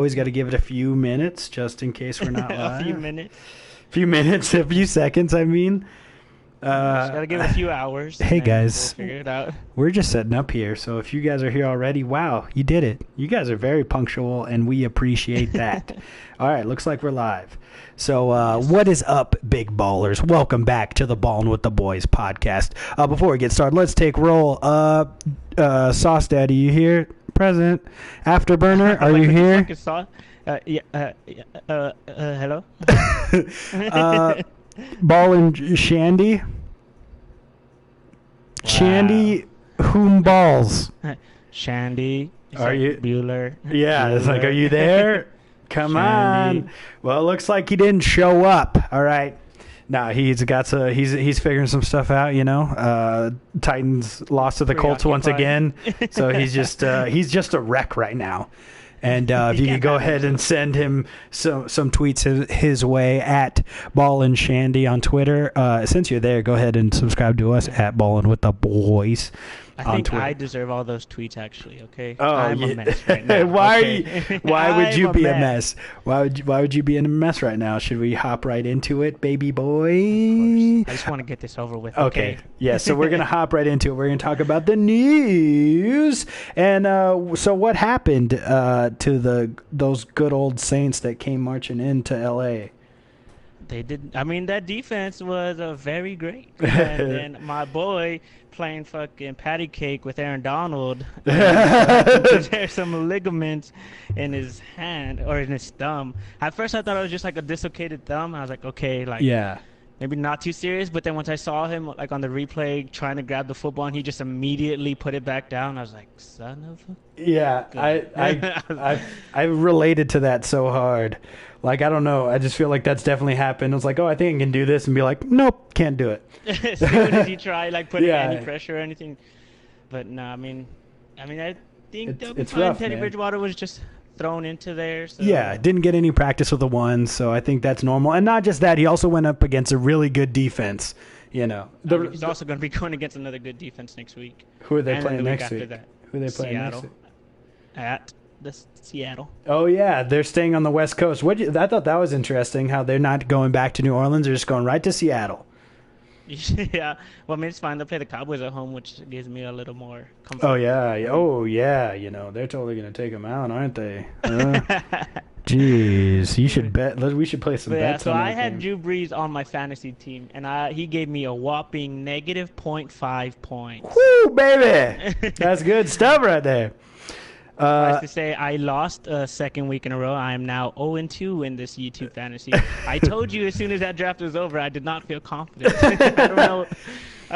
Always got to give it a few minutes just in case we're not live. A few minutes. A few seconds, I mean. Just gotta give it a few hours. Hey, and guys. we'll figure it out. We're just setting up here, so if you guys are here already, wow, you did it. You guys are very punctual, and we appreciate that. All right, looks like we're live. So what is up, big ballers? Welcome back to the Ballin' with the Boys podcast. Before we get started, let's take roll. Sauce Daddy, you here? Present. Afterburner, are you here? Hello? Ballin' Shandy? Wow. Shandy, whom balls? Shandy. Are you? Bueller. Yeah, Bueller. It's like, are you there? Come Shandy. on. Well, it looks like he didn't show up. All right. No, he's figuring some stuff out, you know. Titans lost to the Colts once again. So he's just a wreck right now. And if you could go ahead and send him some tweets his way at Ballin' Shandy on Twitter. Since you're there, go ahead and subscribe to us at Ballin' with the Boys. I think I deserve all those tweets, actually. Okay, oh, I'm a mess right now. Why would you be a mess? Why would you be in a mess right now? Should we hop right into it, baby boy? I just want to get this over with. Okay. Yeah. So we're gonna hop right into it. We're gonna talk about the news. And so what happened to those good old Saints that came marching into L.A.? They did. I mean, that defense was very great. And then my boy playing fucking patty cake with Aaron Donald. There's some ligaments in his hand or in his thumb. At first, I thought it was just like a dislocated thumb. I was like, okay, like maybe not too serious. But then once I saw him like on the replay trying to grab the football, and he just immediately put it back down. I was like, son of a. Yeah, I related to that so hard. Like, I don't know. I just feel like that's definitely happened. I was like, oh, I think I can do this. And be like, nope, can't do it. As soon as you try, like, putting any pressure or anything. But, no, I mean, I think they'll be fine. Teddy Bridgewater was just thrown into there. So. Yeah, didn't get any practice with the ones, so I think that's normal. And not just that, he also went up against a really good defense. You know, he's also going to be going against another good defense next week. Who are they playing next week? Who are they playing next week? At the Seattle. Oh yeah, they're staying on the West Coast. I thought that was interesting. How they're not going back to New Orleans; they're just going right to Seattle. Yeah, well, I mean, it's fine. They'll play the Cowboys at home, which gives me a little more comfort. Oh yeah, You know, they're totally going to take them out, aren't they? Jeez, you should bet. We should play some bets. So I had Drew Brees on my fantasy team, and he gave me a whopping negative 0.5 points. Woo, baby! That's good stuff right there. Nice to say, I lost a second week in a row. I am now 0-2 in this YouTube fantasy. I told you as soon as that draft was over, I did not feel confident. I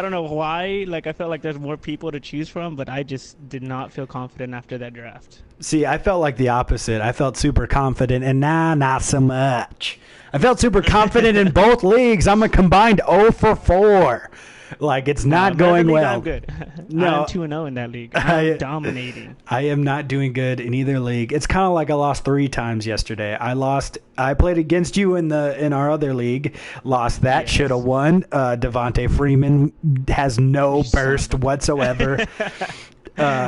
don't know why. Like, I felt like there's more people to choose from, but I just did not feel confident after that draft. See, I felt like the opposite. I felt super confident, and not so much. I felt super confident in both leagues. I'm a combined 0 for 4. Like, it's not going well. I'm good. No, I'm 2-0 in that league. I'm dominating. I am not doing good in either league. It's kind of like I lost 3 times yesterday. I played against you in our other league. Lost that. Yes. Should have won. Devontae Freeman has no burst whatsoever.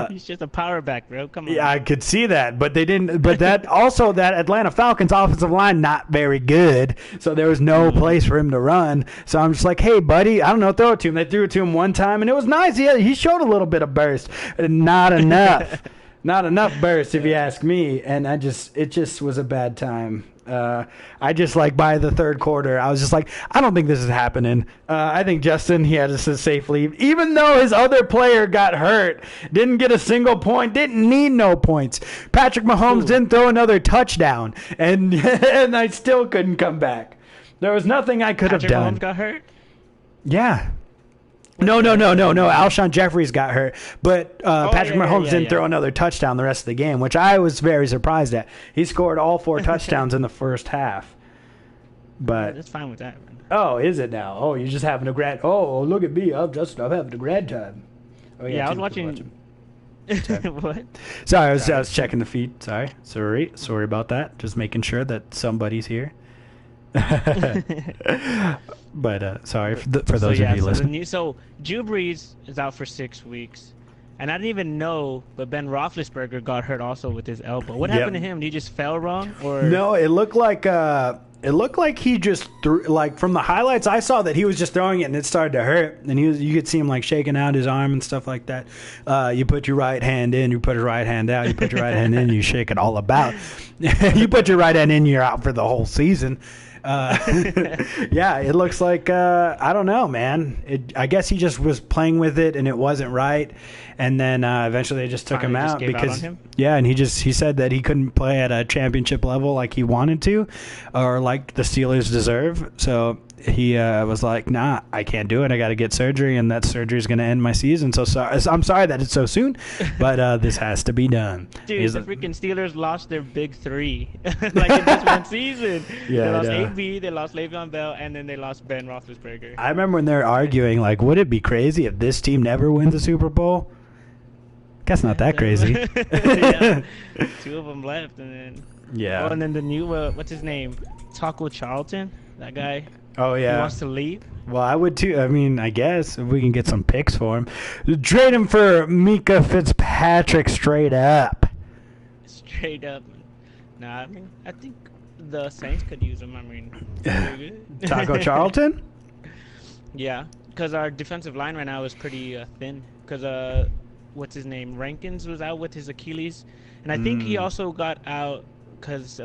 He's just a power back, bro. Come on. Yeah, I could see that, but they didn't. But that also, that Atlanta Falcons offensive line not very good, so there was no place for him to run. So I'm just like, hey, buddy, I don't know, throw it to him. They threw it to him one time, and it was nice. He showed a little bit of burst, not enough, not enough burst, if you ask me. And it just was a bad time. I just, like, by the third quarter, I was just like, I don't think this is happening. I think Justin, he had a safe leave. Even though his other player got hurt, didn't get a single point, didn't need no points. Patrick Mahomes didn't throw another touchdown, and I still couldn't come back. There was nothing I could have done. Patrick Mahomes got hurt? Yeah. No. Alshon Jeffries got hurt, but Patrick Mahomes didn't throw another touchdown the rest of the game, which I was very surprised at. He scored all 4 touchdowns in the first half. But that's fine with that, man. Oh, is it now? Oh, you're just having a grand. Oh, look at me! I'm having a grand time. Oh yeah, I was watching. What? Sorry, I was checking the feed. Sorry about that. Just making sure that somebody's here. But sorry for those of you listening. So Drew Brees is out for 6 weeks. And I didn't even know, but Ben Roethlisberger got hurt also with his elbow. What Yep. happened to him? Did he just fell wrong, or No, it looked like he just threw, like from the highlights I saw that he was just throwing it and it started to hurt, and you could see him like shaking out his arm and stuff like that. You put your right hand in, you put your right hand out, you put your right hand in, you shake it all about. You put your right hand in, you're out for the whole season. Yeah, it looks like I don't know, man. I guess he just was playing with it and it wasn't right, and then eventually they just took him out because yeah, and he said that he couldn't play at a championship level like he wanted to, or like the Steelers deserve. So he was like, nah, I can't do it. I got to get surgery, and that surgery is going to end my season. So I'm sorry that it's so soon, but this has to be done. Dude, the freaking Steelers lost their big three like in this one season. Yeah, they lost AB, they lost Le'Veon Bell, and then they lost Ben Roethlisberger. I remember when they were arguing, like, would it be crazy if this team never wins a Super Bowl? Guess not that crazy. Yeah, 2 of them left, and then yeah. Oh, and then the new what's his name, Taco Charlton, that guy. Oh yeah, he wants to leave. Well, I would too. I mean, I guess if we can get some picks for him, trade him for Mika Fitzpatrick straight up. Straight up. Nah, I mean, I think the Saints could use him. I mean, they're good. Taco Charlton. Yeah, because our defensive line right now is pretty thin. Because what's his name? Rankins was out with his Achilles, and I think he also got out because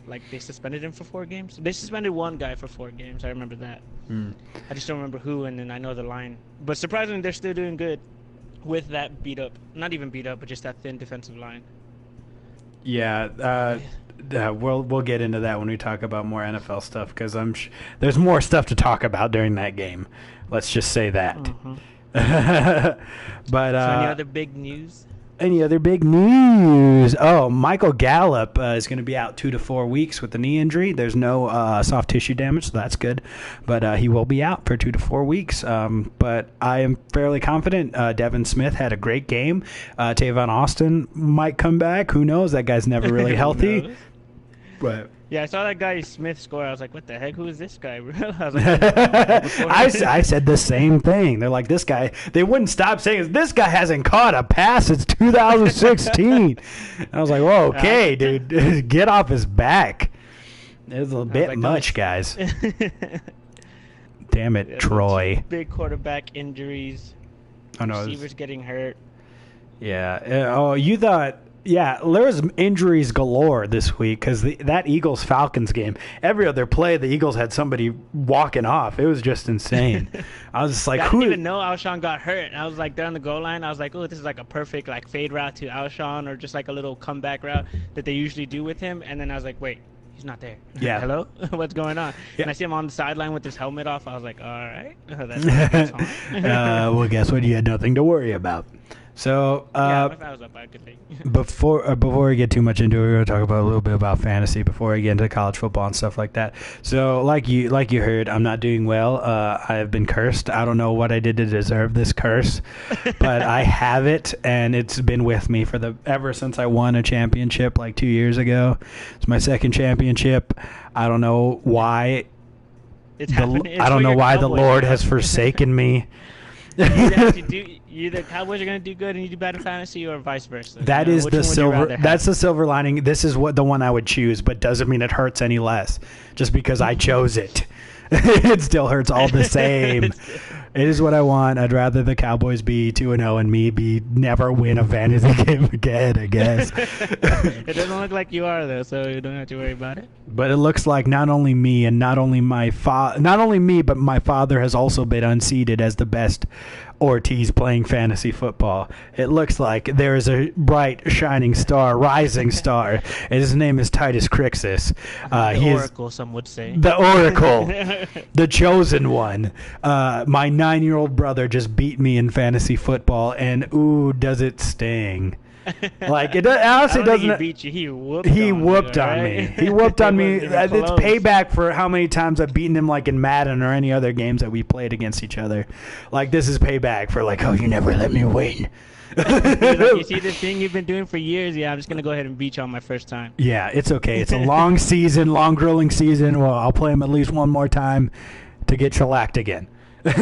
like they suspended him for 4 games. They suspended one guy for 4 games. I remember that. I just don't remember who, and then I know the line. But surprisingly, they're still doing good with that beat up. Not even beat up, but just that thin defensive line. Yeah, we'll get into that when we talk about more NFL stuff, because there's more stuff to talk about during that game. Let's just say that. But so any other big news? Any other big news? Oh, Michael Gallup is going to be out 2 to 4 weeks with a knee injury. There's no soft tissue damage, so that's good. But he will be out for 2 to 4 weeks. But I am fairly confident. Devin Smith had a great game. Tavon Austin might come back. Who knows? That guy's never really healthy. But yeah, I saw that guy Smith score. I was like, what the heck? Who is this guy? I was like, I said the same thing. They're like, this guy, they wouldn't stop saying, this guy hasn't caught a pass since 2016. I was like, whoa, okay, dude, get off his back. It's a bit much, guys. Damn it, Troy. Big quarterback injuries. Oh, no, receivers getting hurt. Yeah. Oh, you thought... Yeah, there was injuries galore this week because that Eagles-Falcons game, every other play, the Eagles had somebody walking off. It was just insane. I was just like, I didn't even know Alshon got hurt. And I was like, there on the goal line, I was like, oh, this is like a perfect like fade route to Alshon, or just like a little comeback route that they usually do with him. And then I was like, wait, he's not there. Yeah. Hello? What's going on? Yeah. And I see him on the sideline with his helmet off. I was like, all right. That's well, guess what? You had nothing to worry about. So if I was up, I could think. before we get too much into it, we're going to talk about a little bit about fantasy before we get into college football and stuff like that. So like you heard, I'm not doing well. I have been cursed. I don't know what I did to deserve this curse, but I have it, and it's been with me ever since I won a championship like 2 years ago. It's my second championship. I don't know why. I don't know why the Lord has forsaken me. Either Cowboys are going to do good and you do bad in fantasy, or vice versa. That is the silver. That's the silver lining. This is the one I would choose, but doesn't mean it hurts any less just because I chose it. It still hurts all the same. It is what I want. I'd rather the Cowboys be 2-0 and me never win a fantasy game again, I guess. It doesn't look like you are, though, so you don't have to worry about it. But it looks like not only me, but my father has also been unseated as the best Ortiz playing fantasy football. It looks like there is a bright, shining star, rising star, and his name is Titus Crixus. The Oracle, some would say. The Oracle, the chosen one. My 9-year-old brother just beat me in fantasy football, and ooh, does it sting. Like it honestly doesn't. He beat you. He whooped on me. He whooped on me. It's payback for how many times I've beaten him, like in Madden or any other games that we played against each other. Like this is payback for like, oh, you never let me win. You see this thing you've been doing for years? Yeah, I'm just gonna go ahead and beat you on my first time. Yeah, it's okay. It's a long season, long grueling season. Well, I'll play him at least one more time to get shellacked again. But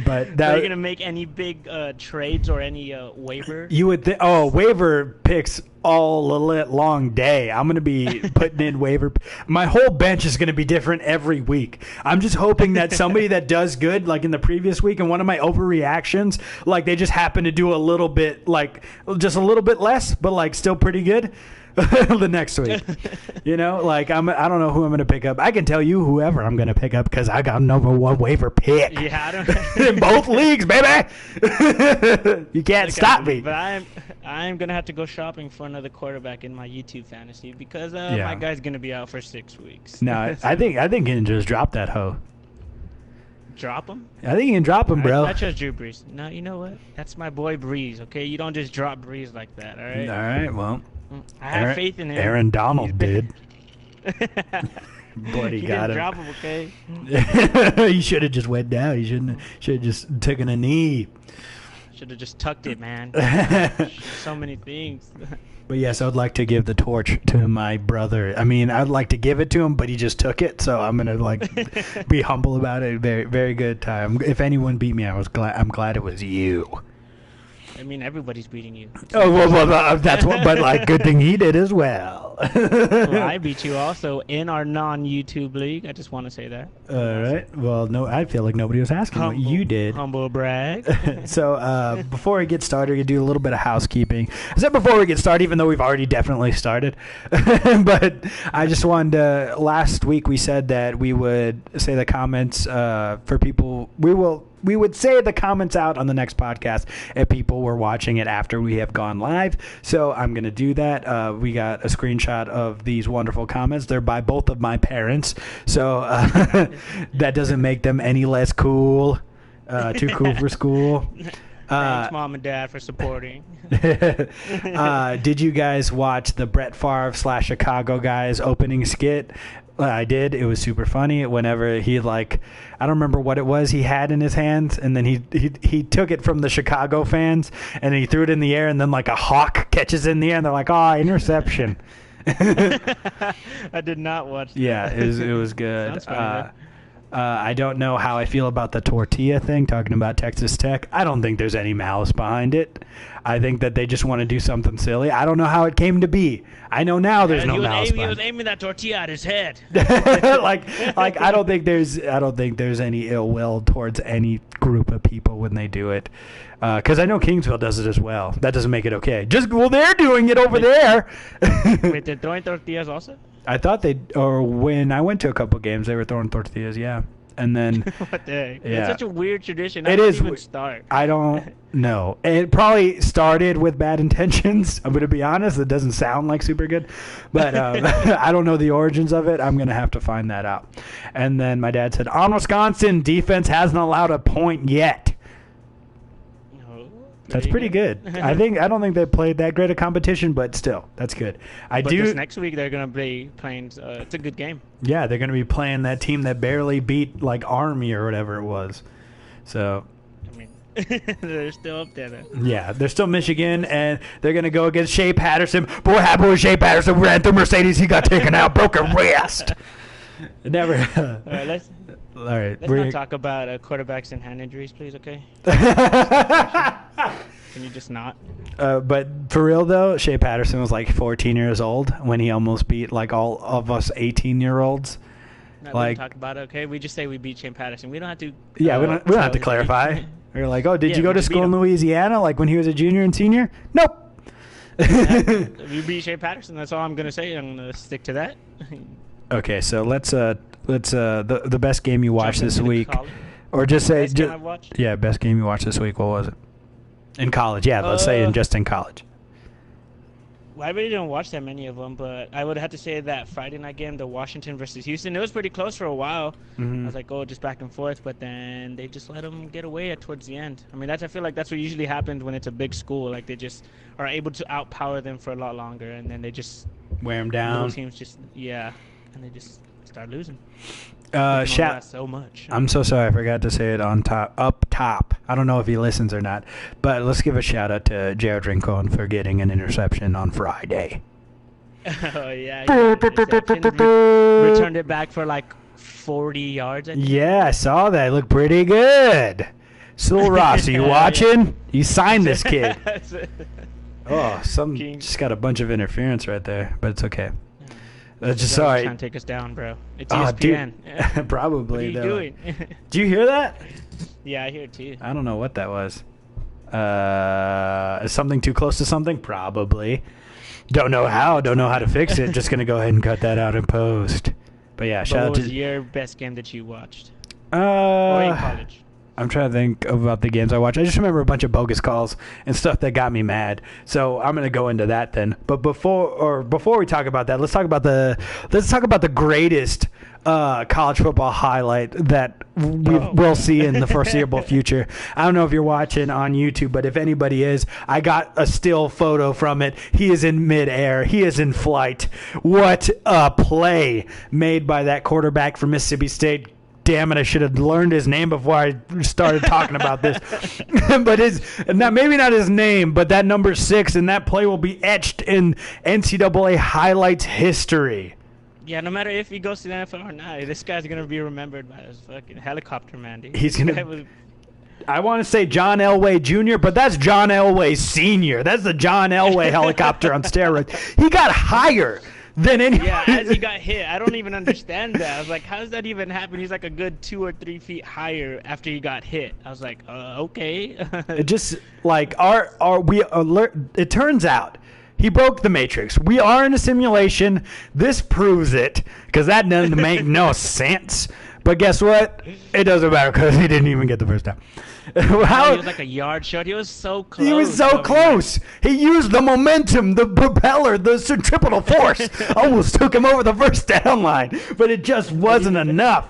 Are that you gonna make any big trades or any waiver? you would think. Oh, waiver picks all long day. I'm gonna be putting in waiver. My whole bench is gonna be different every week. I'm just hoping that somebody that does good, like in the previous week, and one of my overreactions, like they just happen to do a little bit, like just a little bit less, but like still pretty good. The next week, like I don't know who I'm gonna pick up. I can tell you whoever I'm gonna pick up because I got number one waiver pick. Yeah, I don't. In both leagues, baby. You can't stop me. But I'm gonna have to go shopping for another quarterback in my YouTube fantasy because my guy's gonna be out for 6 weeks. No, I think you can just drop that hoe. Drop him? I think you can drop him, bro. I trust Drew Brees. No, you know what? That's my boy Brees. Okay, you don't just drop Brees like that. All right. All right. Well. I have faith in him. Aaron Donald did. But he got didn't him. drop him, okay? He should have just went down. He should have just taken a knee. Should have just tucked it, man. So many things. But yes, I would like to give the torch to my brother. I mean, I'd like to give it to him, but he just took it. So I'm gonna be humble about it. Very, very good time. If anyone beat me, I'm glad it was you. I mean, everybody's beating you. Oh well, that's what. But like, good thing he did as well. Well, I beat you also in our non-YouTube league. I just want to say that. All right. Well, no, I feel like nobody was asking what you did. Humble brag. So before we get started, we do a little bit of housekeeping. I said before we get started, even though we've already definitely started. But I just wanted to. Last week we said that we would say the comments for people. We would say the comments out on the next podcast if people were watching it after we have gone live. So I'm going to do that. We got a screenshot of these wonderful comments. They're by both of my parents. So that doesn't make them any less cool. Too cool for school. Thanks, Mom and Dad, for supporting. Did you guys watch the Brett Favre / Chicago guys opening skit? I did. It was super funny. Whenever he I don't remember what it was he had in his hands, and then he took it from the Chicago fans, and he threw it in the air, and then like a hawk catches it in the air, and they're like, "Oh, interception." I did not watch that. Yeah, it was good. Sounds funny, I don't know how I feel about the tortilla thing, talking about Texas Tech. I don't think there's any malice behind it. I think that they just want to do something silly. I don't know how it came to be. I know now there's no malice behind it. He was aiming that tortilla at his head. like I don't think there's any ill will towards any group of people when they do it. Because I know Kingsville does it as well. That doesn't make it okay. They're doing it over there. Wait, they're throwing tortillas also? I thought when I went to a couple games, they were throwing tortillas, yeah. And then what the heck? Yeah. It's such a weird tradition. It is. Even start? I don't know. It probably started with bad intentions. I'm going to be honest. It doesn't sound like super good. But I don't know the origins of it. I'm going to have to find that out. And then my dad said, on Wisconsin, defense hasn't allowed a point yet. That's pretty good. I don't think they played that great a competition, but still, that's good. This next week they're going to be playing. It's a good game. Yeah, they're going to be playing that team that barely beat Army or whatever it was. So, I mean, they're still up there. Then. Yeah, they're still Michigan, and they're going to go against Shea Patterson. Boy, happy with Shea Patterson. Ran through Mercedes. He got taken out, broke a wrist. Never. All right, let's not talk about quarterbacks and hand injuries, please, okay? Can you just not? But for real, though, Shea Patterson was 14 years old when he almost beat all of us 18-year-olds. No, we don't talk about it, okay? We just say we beat Shea Patterson. We don't have to... Yeah, we don't have to clarify. We're like, oh, did you go to school in Louisiana when he was a junior and senior? Nope. You beat Shea Patterson. That's all I'm going to say. I'm going to stick to that. Okay, so let's the best game you watched this week, or just say best game I watched? Yeah, best game you watched this week. What was it? In college, yeah. Let's say just in college. Well, I really didn't watch that many of them, but I would have to say that Friday night game, the Washington versus Houston, it was pretty close for a while. Mm-hmm. I was like, just back and forth, but then they just let them get away towards the end. I mean, I feel like that's what usually happens when it's a big school. Like they just are able to outpower them for a lot longer, and then they just wear them down. Little teams and they just start losing. So much. I'm so sorry, I forgot to say it up top. I don't know if he listens or not, but let's give a shout out to Jared Rincon for getting an interception on Friday. Oh yeah, returned it back for 40 yards. I think. Yeah, I saw that. It looked pretty good. Cyril Ross, are you watching? You signed this kid. Oh, just got a bunch of interference right there, but it's okay. Just sorry. Trying to take us down, bro. It's ESPN. Dude, probably. What are you doing? Do you hear that? Yeah, I hear it too. I don't know what that was. Is something too close to something? Probably. Don't know how to fix it. Just gonna go ahead and cut that out in post. But yeah, shout out to. What was your best game that you watched? Or in college? I'm trying to think about the games I watched. I just remember a bunch of bogus calls and stuff that got me mad. So I'm going to go into that then. But before we talk about that, let's talk about the greatest college football highlight that we'll see in the foreseeable future. I don't know if you're watching on YouTube, but if anybody is, I got a still photo from it. He is in midair. He is in flight. What a play made by that quarterback from Mississippi State. Damn it, I should have learned his name before I started talking about this. But maybe not his name, but that number 6, and that play will be etched in NCAA highlights history. Yeah, no matter if he goes to the NFL or not, this guy's going to be remembered by this fucking helicopter man, dude. He's going to... I want to say John Elway Jr., but that's John Elway Sr. That's the John Elway helicopter on steroids. He got higher than any. Yeah, as he got hit. I don't even understand that. I was like, how does that even happen? He's like a good 2 or 3 feet higher after he got hit. I was like, okay. It just like it turns out he broke the matrix. We are in a simulation. This proves it because that doesn't make no sense. But guess what? It doesn't matter because he didn't even get the first down. He was like a yard short. He was so close. He was so close. He used the momentum, the propeller, the centripetal force. Almost took him over the first down line, but it just wasn't enough.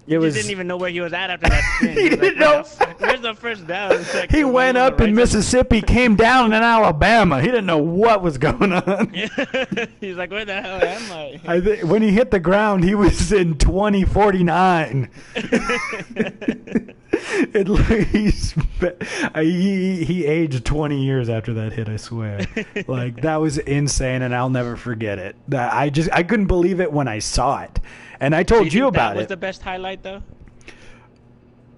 He didn't even know where he was at after that spin. He didn't know. Where's the first down? Like, he went up in Mississippi, came down in Alabama. He didn't know what was going on. He's like, where the hell am I think when he hit the ground, he was in 2049. He aged 20 years after that hit, I swear. Like, that was insane, and I'll never forget it. I couldn't believe it when I saw it. And I told you about it. That was the best highlight, though?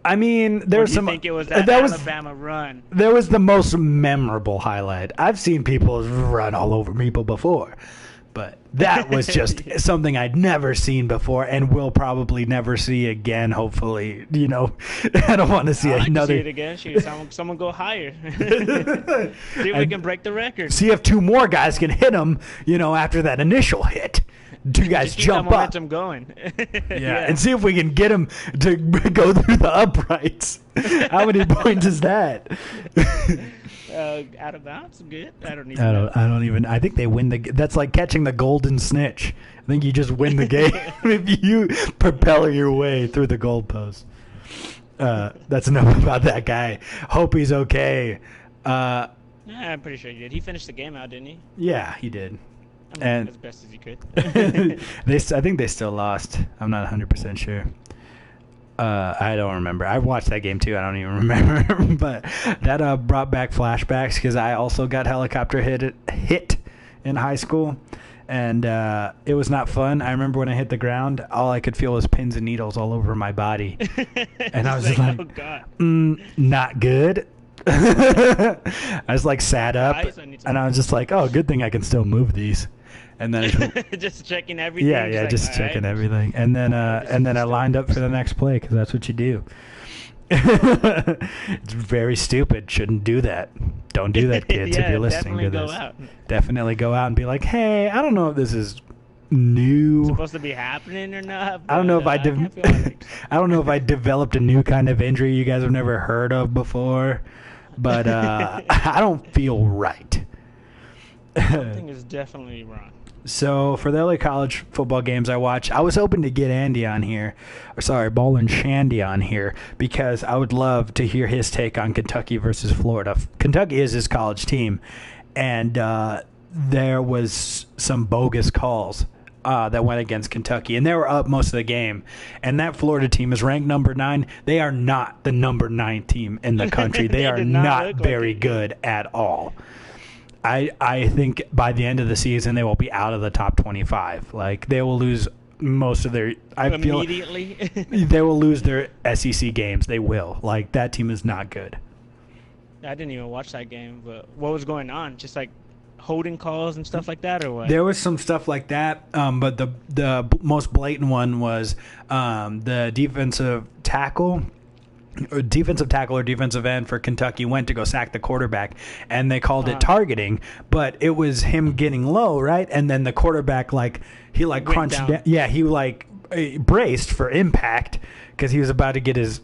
I mean, there's some. I think it was that Alabama run. There was the most memorable highlight. I've seen people run all over people before, but that was just something I'd never seen before and will probably never see again. Hopefully, I don't want to see another. See it again. Someone go higher. See if we can break the record. See if 2 more guys can hit him. After that initial hit. 2 guys jump up. Keep that momentum going. Yeah, and see if we can get him to go through the uprights. How many points is that? Out of bounds, good. I don't even. I think they win that's like catching the golden snitch. I think you just win the game if you propel your way through the goalpost. That's enough about that guy. Hope he's okay. Yeah, I'm pretty sure he did. He finished the game out, didn't he? Yeah, he did. And as best as he could. I think they still lost. I'm not 100% sure. I don't remember. I watched that game too. I don't even remember. But that brought back flashbacks because I also got helicopter hit in high school, and it was not fun. I remember when I hit the ground, all I could feel was pins and needles all over my body, and I was just like, "Oh God, not good." I was like sat up, and I was just like, "Oh, good thing I can still move these." And then just checking everything. Yeah, just checking everything. And then I lined up for the next play because that's what you do. It's very stupid. Shouldn't do that. Don't do that, kids. If you're listening to this, definitely go out and be like, "Hey, I don't know if this is new. It's supposed to be happening or not." I don't know if I don't know if I developed a new kind of injury you guys have never heard of before, but I don't feel right. Something is definitely wrong. So for the LA college football games I watch, I was hoping to get Andy on here, Ballin' Shandy on here, because I would love to hear his take on Kentucky versus Florida. Kentucky is his college team, and there was some bogus calls that went against Kentucky, and they were up most of the game. And that Florida team is ranked number 9. They are not the number 9 team in the country. They are not very good at all. I think by the end of the season, they will be out of the top 25. Like, they will lose most of their. I feel immediately. they will lose their SEC games. They will. Like, that team is not good. I didn't even watch that game, but what was going on? Just like holding calls and stuff like that, or what? There was some stuff like that, but the most blatant one was the defensive tackle or defensive end for Kentucky went to go sack the quarterback, and they called it targeting, but it was him getting low, right? And then the quarterback, like, he like crunched down. Yeah, he like braced for impact because he was about to get his,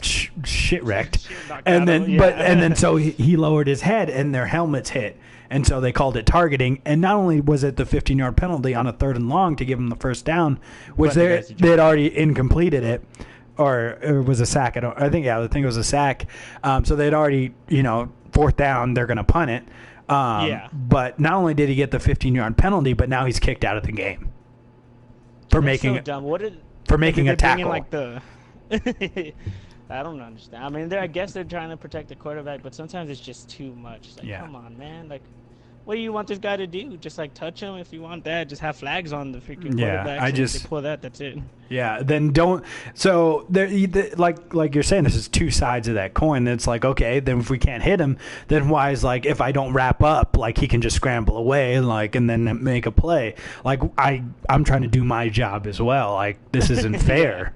shit wrecked. And then so he lowered his head and their helmets hit. And so they called it targeting. And not only was it the 15-yard penalty on a 3rd and long to give them the first down, which they had already incompleted it, or it was a sack. I think it was a sack. So they'd already, 4th down, they're going to punt it. But not only did he get the 15-yard penalty, but now he's kicked out of the game for making so dumb. A tackle. Like I don't understand. I mean, I guess they're trying to protect the quarterback, but sometimes it's just too much. It's like, come on, man. Like, what do you want this guy to do? Just like touch him if you want that. Just have flags on the freaking quarterback. If they pull that, that's it. Yeah, then don't. So there, like you're saying, this is two sides of that coin. It's like, okay, then if we can't hit him, then why is like if I don't wrap up, like he can just scramble away, like and then make a play. Like I'm trying to do my job as well. Like this isn't fair.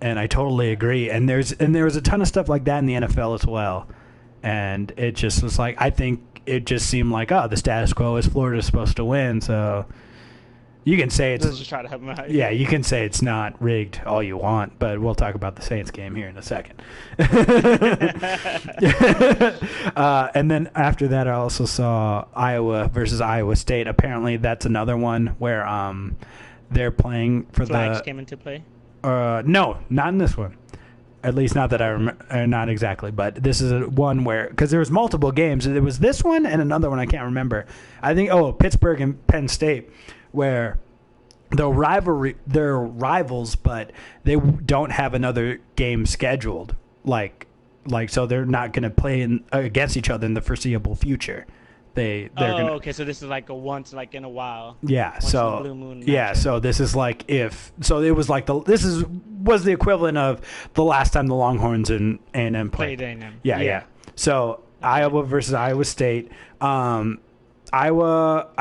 And I totally agree. And there was a ton of stuff like that in the NFL as well. And it just was like, I think it just seemed like, the status quo is Florida's supposed to win. So you can say it's... Just try to help them out. Yeah, you can say it's not rigged all you want, but we'll talk about the Saints game here in a second. And then after that, I also saw Iowa versus Iowa State. Apparently that's another one where they're playing for Flags came into play? No, not in this one. At least not that I remember. Not exactly, but this is one where because there was multiple games. There was this one and another one I can't remember. I think Pittsburgh and Penn State, where they're rivals, but they don't have another game scheduled. Like so they're not going to play against each other in the foreseeable future. Okay, so this is like a once like in a while. Yeah, once so in a blue moon so this is like it was like was the equivalent of the last time the Longhorns and A&M played. Yeah. So Iowa versus Iowa State. I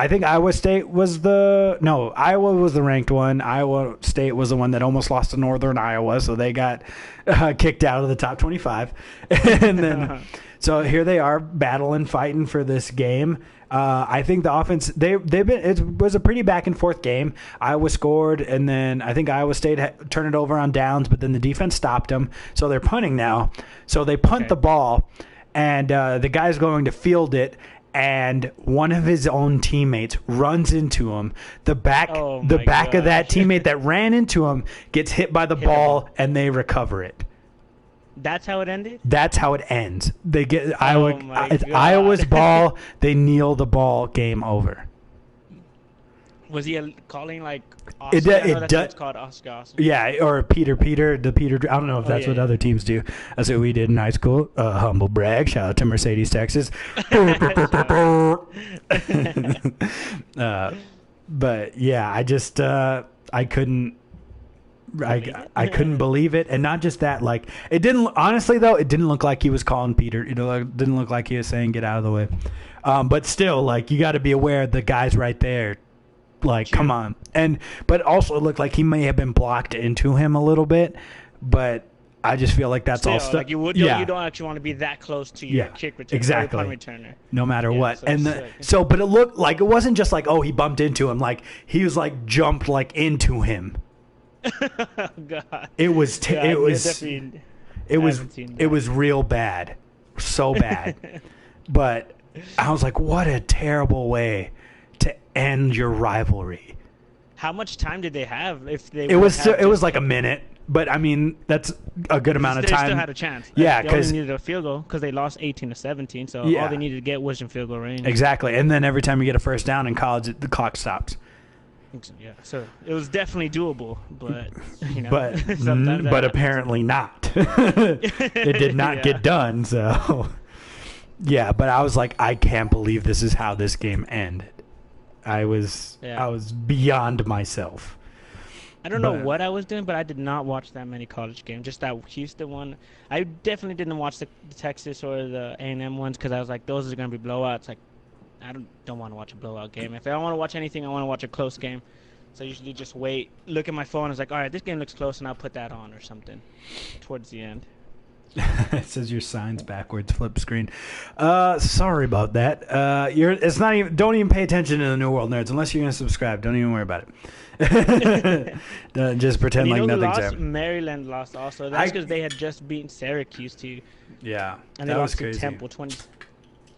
think Iowa State was Iowa was the ranked one. Iowa State was the one that almost lost to Northern Iowa, so they got kicked out of the top 25. And then so here they are battling, fighting for this game. I think the offense it was a pretty back and forth game. Iowa scored, and then I think Iowa State turned it over on downs, but then the defense stopped them. So they're punting now. So they punt the ball, and the guy's going to field it. And one of his own teammates runs into him. The back of that teammate that ran into him gets hit by the ball, and they recover it. That's how it ended? That's how it ends. They get Iowa's ball. They kneel the ball. Game over. Was he calling like Oscar? It's called Oscar. Yeah, or Peter. The Peter. I don't know if that's what other teams do. That's what we did in high school. Humble brag. Shout out to Mercedes, Texas. But yeah, I just I couldn't believe it. And not just that, like it didn't look like he was calling Peter, it didn't look like he was saying get out of the way. But still, like, you got to be aware the guy's right there, like, come on. But also it looked like he may have been blocked into him a little bit, but I just feel like that's all stuff. Like you don't actually want to be that close to your kick returner, exactly. Or punt returner, no matter what. But it looked like it wasn't just like he bumped into him, like he was like jumped like into him. God. It was real bad, so bad. But I was like, what a terrible way to end your rivalry. How much time did they have? It was like a minute, but I mean that's a good amount of time. They still had a chance. Yeah, they only needed a field goal because they lost 18-17. So all they needed to get was in field goal range. Exactly, and then every time you get a first down in college, the clock stops. Yeah, so it was definitely doable, but but apparently not. It did not get done. So yeah, but I was like, I can't believe this is how this game ended. I was beyond myself. I don't know what I was doing, but I did not watch that many college games. Just that Houston one. I definitely didn't watch the Texas or the A&M ones because I was like, those are going to be blowouts. Like, I don't want to watch a blowout game. If I want to watch anything, I want to watch a close game. So I usually just wait, look at my phone. It's like, all right, this game looks close, and I'll put that on or something towards the end. It says your sign's backwards, flip screen. Sorry about that. It's not even. Don't even pay attention to the New World Nerds unless you're gonna subscribe. Don't even worry about it. Just pretend like nothing's happened. Maryland lost also. That's because they had just beaten Syracuse too. Yeah, and they lost to Temple 20.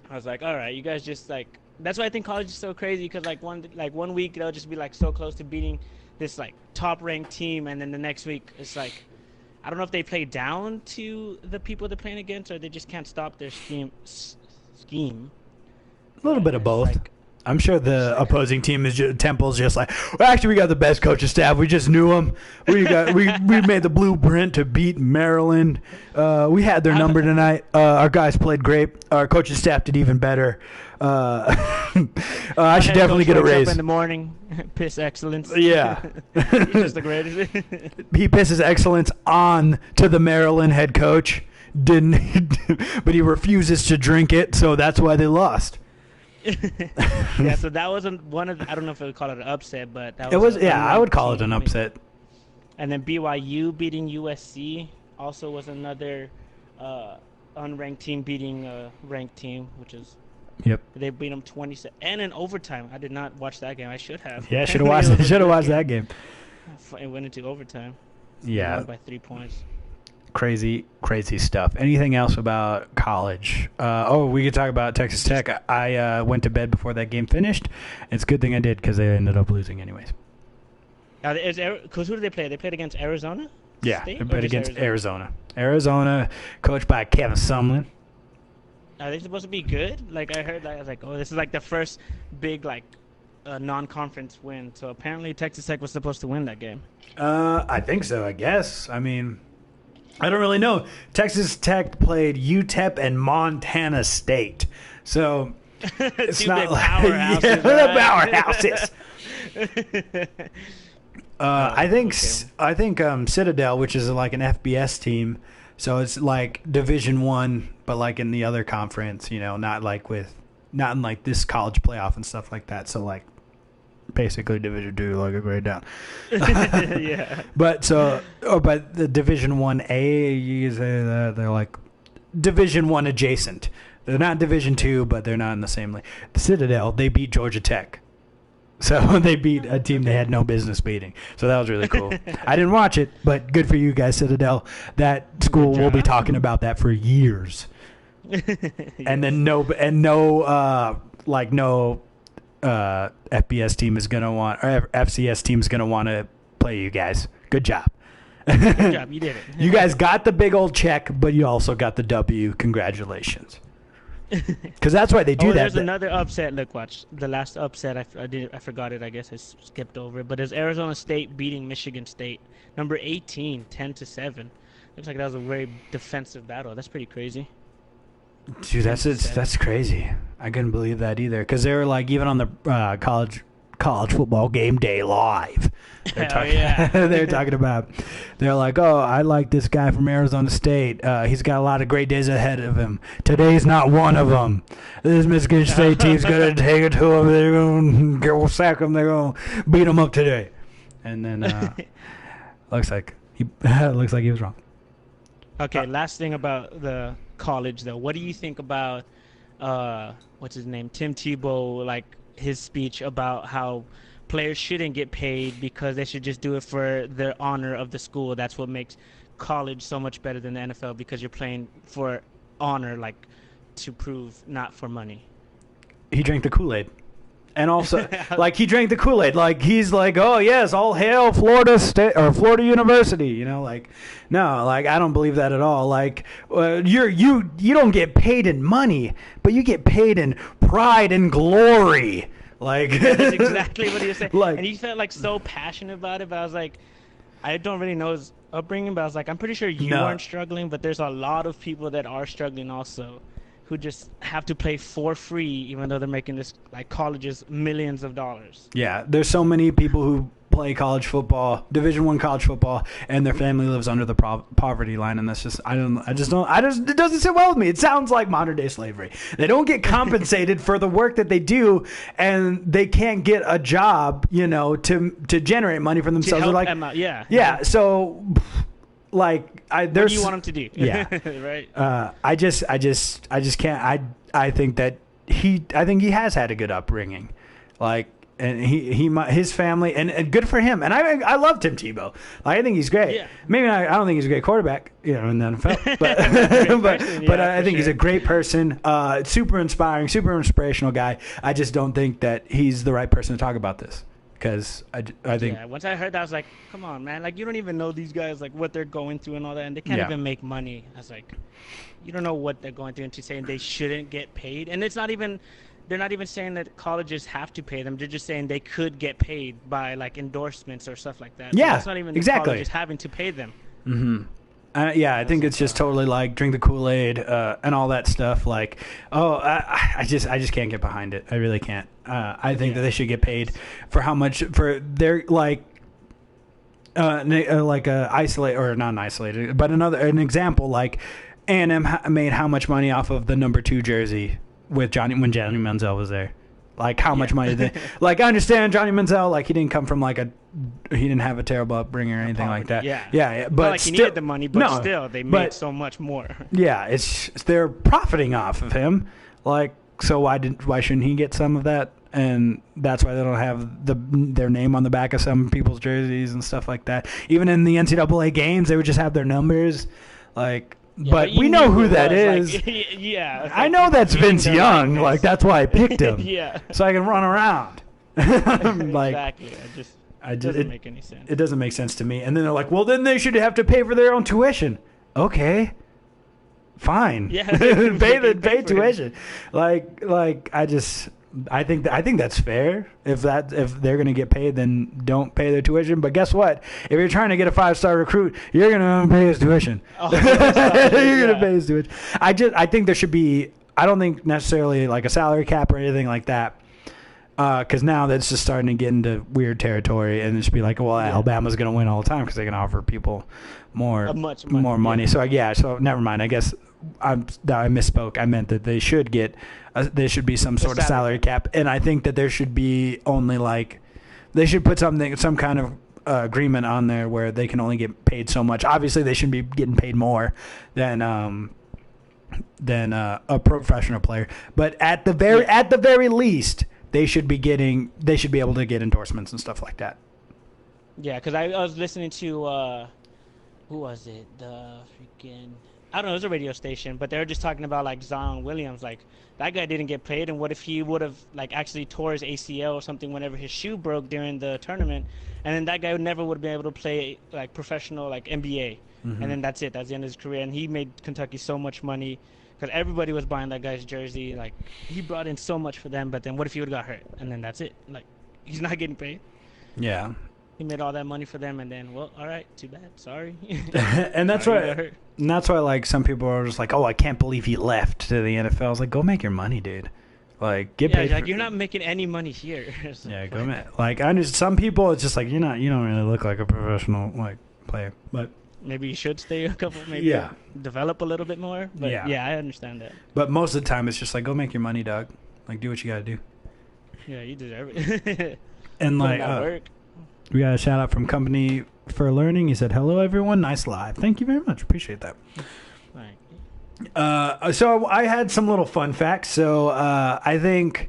I was like, all right, you guys just like. That's why I think college is so crazy because like one week they'll just be like so close to beating this like top ranked team, and then the next week it's like. I don't know if they play down to the people they're playing against or they just can't stop their scheme. A little bit of both. Like, I'm sure the opposing team is Temple's just like, well, actually, we got the best coaching staff. We just knew them. We made the blueprint to beat Maryland. We had their number tonight. Our guys played great. Our coaching staff did even better. I should definitely get a raise. Up in the morning, piss excellence. Yeah, he's just the greatest. He pisses excellence on to the Maryland head coach. But he refuses to drink it, so that's why they lost. Yeah, so that wasn't one of the, I don't know if I would call it an upset, but that was I would call it an upset. And then BYU beating USC also was another unranked team beating a ranked team, which is they beat them 27 and in overtime. I did not watch that game. I should have. Yeah, should have watched. Should have watched that game. It went into overtime. Yeah, won by 3 points. Crazy stuff. Anything else about college? We could talk about Texas Tech. I went to bed before that game finished. It's a good thing I did because they ended up losing anyways. Because who did they play? They played against Arizona? Yeah, they played against Arizona. Arizona, coached by Kevin Sumlin. Are they supposed to be good? Like I heard, I was like, oh, this is like the first big like non-conference win. So apparently Texas Tech was supposed to win that game. I think so. I guess. I mean, I don't really know. Texas Tech played UTEP and Montana State, so it's not like powerhouses. The powerhouses. I think Citadel, which is like an FBS team. So it's like Division I, but like in the other conference, not in like this college playoff and stuff like that. So like basically Division II, like a grade down. Yeah. But the Division 1A, they're like Division I adjacent. They're not Division II, but they're not in the same league. The Citadel, they beat Georgia Tech. So they beat a team they had no business beating. So that was really cool. I didn't watch it, but good for you guys, Citadel. That school will be talking about that for years. Yes. And then no FBS team is gonna want, or FCS team is gonna want to play you guys. Good job. Good job, you did it. You guys got the big old check, but you also got the W. Congratulations. Because that's why they do that. There's another upset. Look, watch the last upset. I forgot it. I guess I skipped over it. But there's Arizona State beating Michigan State, number 18, 10-7. Looks like that was a very defensive battle. That's pretty crazy. Dude, that's crazy. I couldn't believe that either. Because they were like even on the college football game day live. They're talking about. They're like, oh, I like this guy from Arizona State. He's got a lot of great days ahead of him. Today's not one of them. This Michigan State team's gonna take it to him. They're gonna go sack him. They're gonna beat him up today. And then looks like he was wrong. Okay, last thing about the college though. What do you think about what's his name, Tim Tebow? Like his speech about how players shouldn't get paid because they should just do it for the honor of the school. That's what makes college so much better than the NFL because you're playing for honor, like to prove, not for money. He drank the Kool-Aid. And also, like, he drank the Kool-Aid. Like, he's like, oh, yes, all hail Florida State or Florida University. Like, no, like, I don't believe that at all. Like, you don't get paid in money, but you get paid in pride and glory. Like, that's exactly what he was saying. Like, and he felt like so passionate about it. But I was like, I don't really know his upbringing, but I was like, I'm pretty sure you aren't struggling, but there's a lot of people that are struggling also, who just have to play for free, even though they're making this like colleges millions of dollars. Yeah, there's so many people who play college football, Division I college football, and their family lives under the poverty line, and that's just it doesn't sit well with me. It sounds like modern day slavery. They don't get compensated for the work that they do, and they can't get a job, to generate money for themselves. To help like, them out, yeah. Yeah, so like what do you want them to do? Yeah. Right. I just can't. I think that he has had a good upbringing, like, and his family, and good for him. And I love Tim Tebow. I think he's great. Yeah. Maybe I don't think he's a great quarterback, in the NFL, but I think he's a great person. Super inspiring, super inspirational guy. I just don't think that he's the right person to talk about this. Because I think... Yeah, once I heard that, I was like, come on, man. Like, you don't even know these guys, like, what they're going through and all that, and they can't even make money. I was like, you don't know what they're going through, and she's saying they shouldn't get paid. And it's not even... They're not even saying that colleges have to pay them. They're just saying they could get paid by, like, endorsements or stuff like that. Yeah, so it's not even exactly. colleges having to pay them. Mm-hmm. I think it's just totally like drink the Kool-Aid and all that stuff. Like, I just can't get behind it. I really can't. I think that they should get paid for how much for their like isolate or not isolated, but an example like A&M made how much money off of the number 2 jersey with when Johnny Manziel was there. Like, how much money they... Like, I understand Johnny Manziel, like, he didn't come from, like, he didn't have a terrible upbringing or anything like that. Yeah. But not like he needed the money, but still, they made so much more. Yeah, they're profiting off of him. Like, so why shouldn't he get some of that? And that's why they don't have their name on the back of some people's jerseys and stuff like that. Even in the NCAA games, they would just have their numbers. Like... Yeah, but we know who that is. Like, yeah. I know that's Vince Young. Like, that's why I picked him. Yeah. So I can run around. Like, exactly. It doesn't make any sense. It doesn't make sense to me. And then they're like, well, then they should have to pay for their own tuition. Okay. Fine. Yeah. pay tuition. I think that's fair. If they're going to get paid, then don't pay their tuition. But guess what? If you're trying to get a 5-star recruit, you're going to pay his tuition. You're going to pay his tuition. I think there should be. I don't think necessarily like a salary cap or anything like that. Because now that's just starting to get into weird territory, and it should be like, well, Alabama's going to win all the time because they can offer people more money. Yeah. So never mind. I guess I misspoke. I meant that they should get. There should be some sort of salary cap, and I think that there should be only like they should put some kind of agreement on there where they can only get paid so much. Obviously, they should be getting paid more than a professional player, but at the very least, they should be able to get endorsements and stuff like that. Yeah, because I was listening to who was it? The freaking I don't know. It was a radio station, but they were just talking about like Zion Williams. Like, that guy didn't get paid, and what if he would have like actually tore his ACL or something whenever his shoe broke during the tournament, and then that guy never would have been able to play like professional like NBA, and then that's it. That's the end of his career. And he made Kentucky so much money because everybody was buying that guy's jersey. Like, he brought in so much for them, but then what if he would have got hurt, and then that's it. Like, he's not getting paid. Yeah. He made all that money for them, and then, well, all right, too bad, sorry. And that's why, like, some people are just like, oh, I can't believe he left to the NFL. I was like, go make your money, dude. Like, get paid. Like, you're not making any money here. Go make. Like, I just some people, it's just like you don't really look like a professional like player, but maybe you should stay a couple, maybe develop a little bit more. But yeah, I understand that. But most of the time, it's just like, go make your money, dog. Like, do what you gotta do. Yeah, you deserve it. And like, work. We got a shout out from Company for Learning. He said, hello, everyone. Nice live. Thank you very much. Appreciate that. So I had some little fun facts. So I think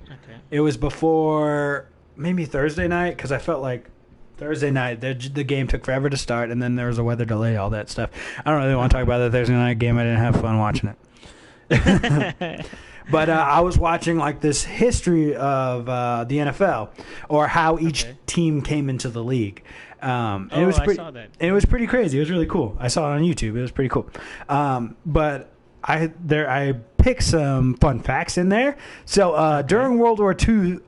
it was before maybe Thursday night, because I felt like Thursday night the game took forever to start, and then there was a weather delay, all that stuff. I don't really want to talk about the Thursday night game. I didn't have fun watching it. But I was watching like this history of the NFL, or how each team came into the league. I saw that. It was pretty crazy. It was really cool. I saw it on YouTube. It was pretty cool. But I picked some fun facts in there. So during World War II,